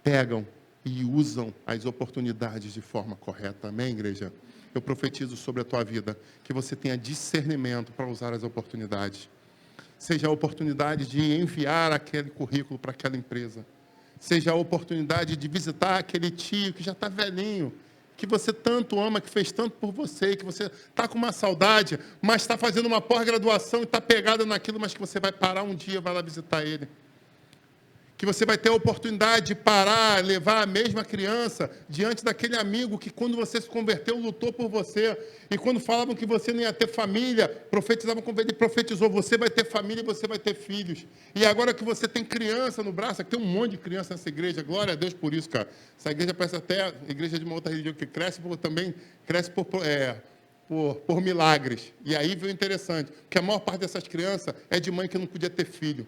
pegam e usam as oportunidades de forma correta. Amém, igreja? Eu profetizo sobre a tua vida que você tenha discernimento para usar as oportunidades. Seja a oportunidade de enviar aquele currículo para aquela empresa. Seja a oportunidade de visitar aquele tio que já está velhinho, que você tanto ama, que fez tanto por você, que você está com uma saudade, mas está fazendo uma pós-graduação e está pegado naquilo, mas que você vai parar um dia, vai lá visitar ele. Que você vai ter a oportunidade de parar, levar a mesma criança diante daquele amigo que quando você se converteu, lutou por você. E quando falavam que você não ia ter família, profetizavam como ele profetizou, você vai ter família e você vai ter filhos. E agora que você tem criança no braço, aqui tem um monte de criança nessa igreja, glória a Deus por isso, cara. Essa igreja parece até a igreja de uma outra religião que cresce por milagres. E aí veio interessante, porque a maior parte dessas crianças é de mãe que não podia ter filho.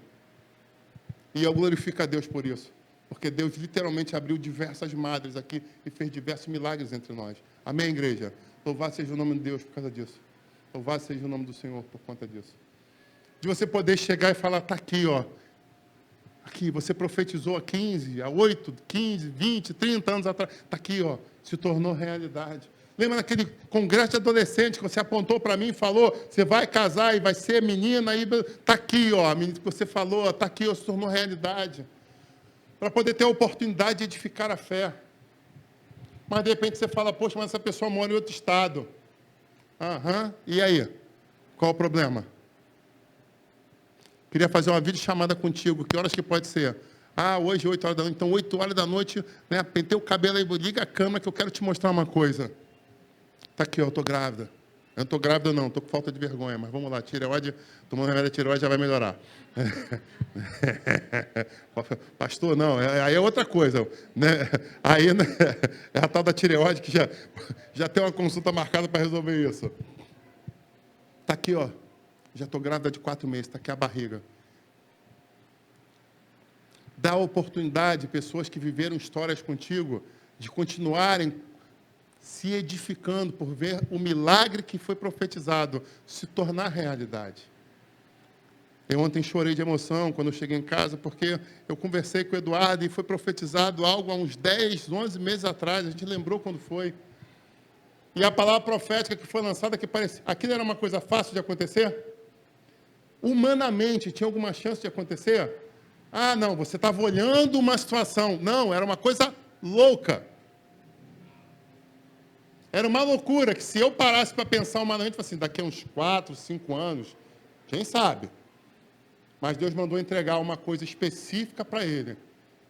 E eu glorifico a Deus por isso. Porque Deus literalmente abriu diversas madres aqui e fez diversos milagres entre nós. Amém, igreja? Louvado seja o nome de Deus por causa disso. Louvado seja o nome do Senhor por conta disso. De você poder chegar e falar, está aqui, ó. Aqui, você profetizou há 15, há 8, 15, 20, 30 anos atrás. Está aqui, ó. Se tornou realidade. Lembra daquele congresso de adolescente que você apontou para mim e falou, você vai casar e vai ser menina, aí está aqui, ó, a menina que você falou, está aqui, ó, se tornou realidade. Para poder ter a oportunidade de edificar a fé. Mas de repente você fala, poxa, mas essa pessoa mora em outro estado. Aham, e aí? Qual o problema? Queria fazer uma videochamada contigo, que horas que pode ser? Ah, hoje 8 horas da noite, então 8 horas da noite, né, pentei o cabelo aí, liga a câmera que eu quero te mostrar uma coisa. Está aqui, ó, eu estou grávida. Eu não estou grávida, não, estou com falta de vergonha, mas vamos lá, tireoide, tomando remédio de tireoide já vai melhorar. Pastor, não, aí é outra coisa. Né? Aí né, é a tal da tireoide que já tem uma consulta marcada para resolver isso. Está aqui, ó. Já estou grávida de 4 meses, está aqui a barriga. Dá oportunidade, pessoas que viveram histórias contigo, de continuarem se edificando por ver o milagre que foi profetizado se tornar realidade. Eu ontem chorei de emoção quando eu cheguei em casa, porque eu conversei com o Eduardo e foi profetizado algo há uns 10, 11 meses atrás, a gente lembrou quando foi. E a palavra profética que foi lançada, que parecia, aquilo era uma coisa fácil de acontecer? Humanamente, tinha alguma chance de acontecer? Ah, não, você estava olhando uma situação. Não, era uma coisa louca. Era uma loucura, que se eu parasse para pensar humanamente, assim, daqui a uns 4, 5 anos, quem sabe? Mas Deus mandou entregar uma coisa específica para ele.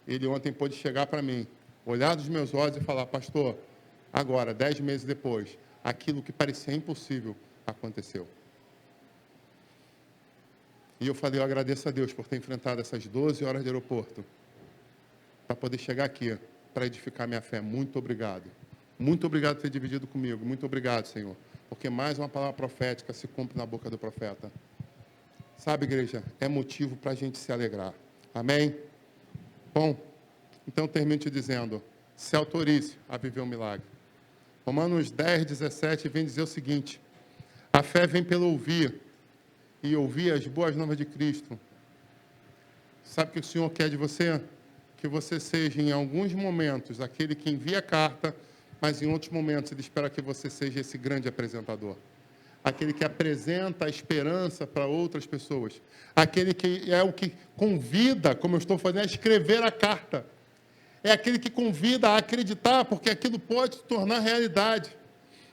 Ele ontem pôde chegar para mim, olhar nos meus olhos e falar, pastor, agora, 10 meses depois, aquilo que parecia impossível aconteceu. E eu falei, eu agradeço a Deus por ter enfrentado essas 12 horas de aeroporto, para poder chegar aqui, para edificar minha fé. Muito obrigado. Muito obrigado por ter dividido comigo. Muito obrigado, Senhor. Porque mais uma palavra profética se cumpre na boca do profeta. Sabe, igreja, é motivo para a gente se alegrar. Amém? Bom, então termino te dizendo, se autorize a viver um milagre. Romanos 10, 17 vem dizer o seguinte, a fé vem pelo ouvir, e ouvir as boas novas de Cristo. Sabe o que o Senhor quer de você? Que você seja, em alguns momentos, aquele que envia a carta, mas em outros momentos Ele espera que você seja esse grande apresentador. Aquele que apresenta a esperança para outras pessoas. Aquele que é o que convida, como eu estou fazendo, a escrever a carta. É aquele que convida a acreditar, porque aquilo pode se tornar realidade.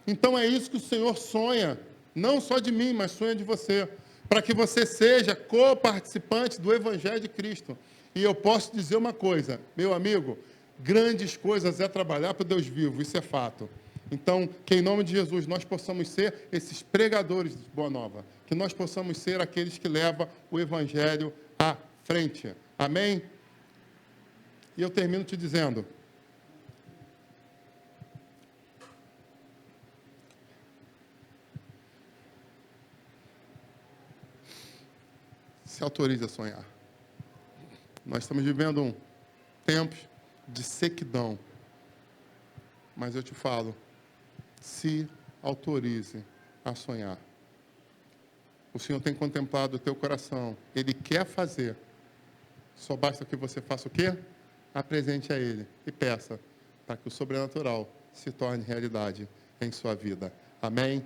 Então é isso que o Senhor sonha, não só de mim, mas sonha de você. Para que você seja co-participante do Evangelho de Cristo. E eu posso dizer uma coisa, meu amigo, grandes coisas é trabalhar para Deus vivo, isso é fato. Então, que em nome de Jesus nós possamos ser esses pregadores de Boa Nova, que nós possamos ser aqueles que levam o Evangelho à frente. Amém? E eu termino te dizendo, se autorize a sonhar. Nós estamos vivendo um tempo de sequidão, mas eu te falo, se autorize a sonhar. O Senhor tem contemplado o teu coração, Ele quer fazer, só basta que você faça o quê? Apresente a Ele e peça para que o sobrenatural se torne realidade em sua vida. Amém?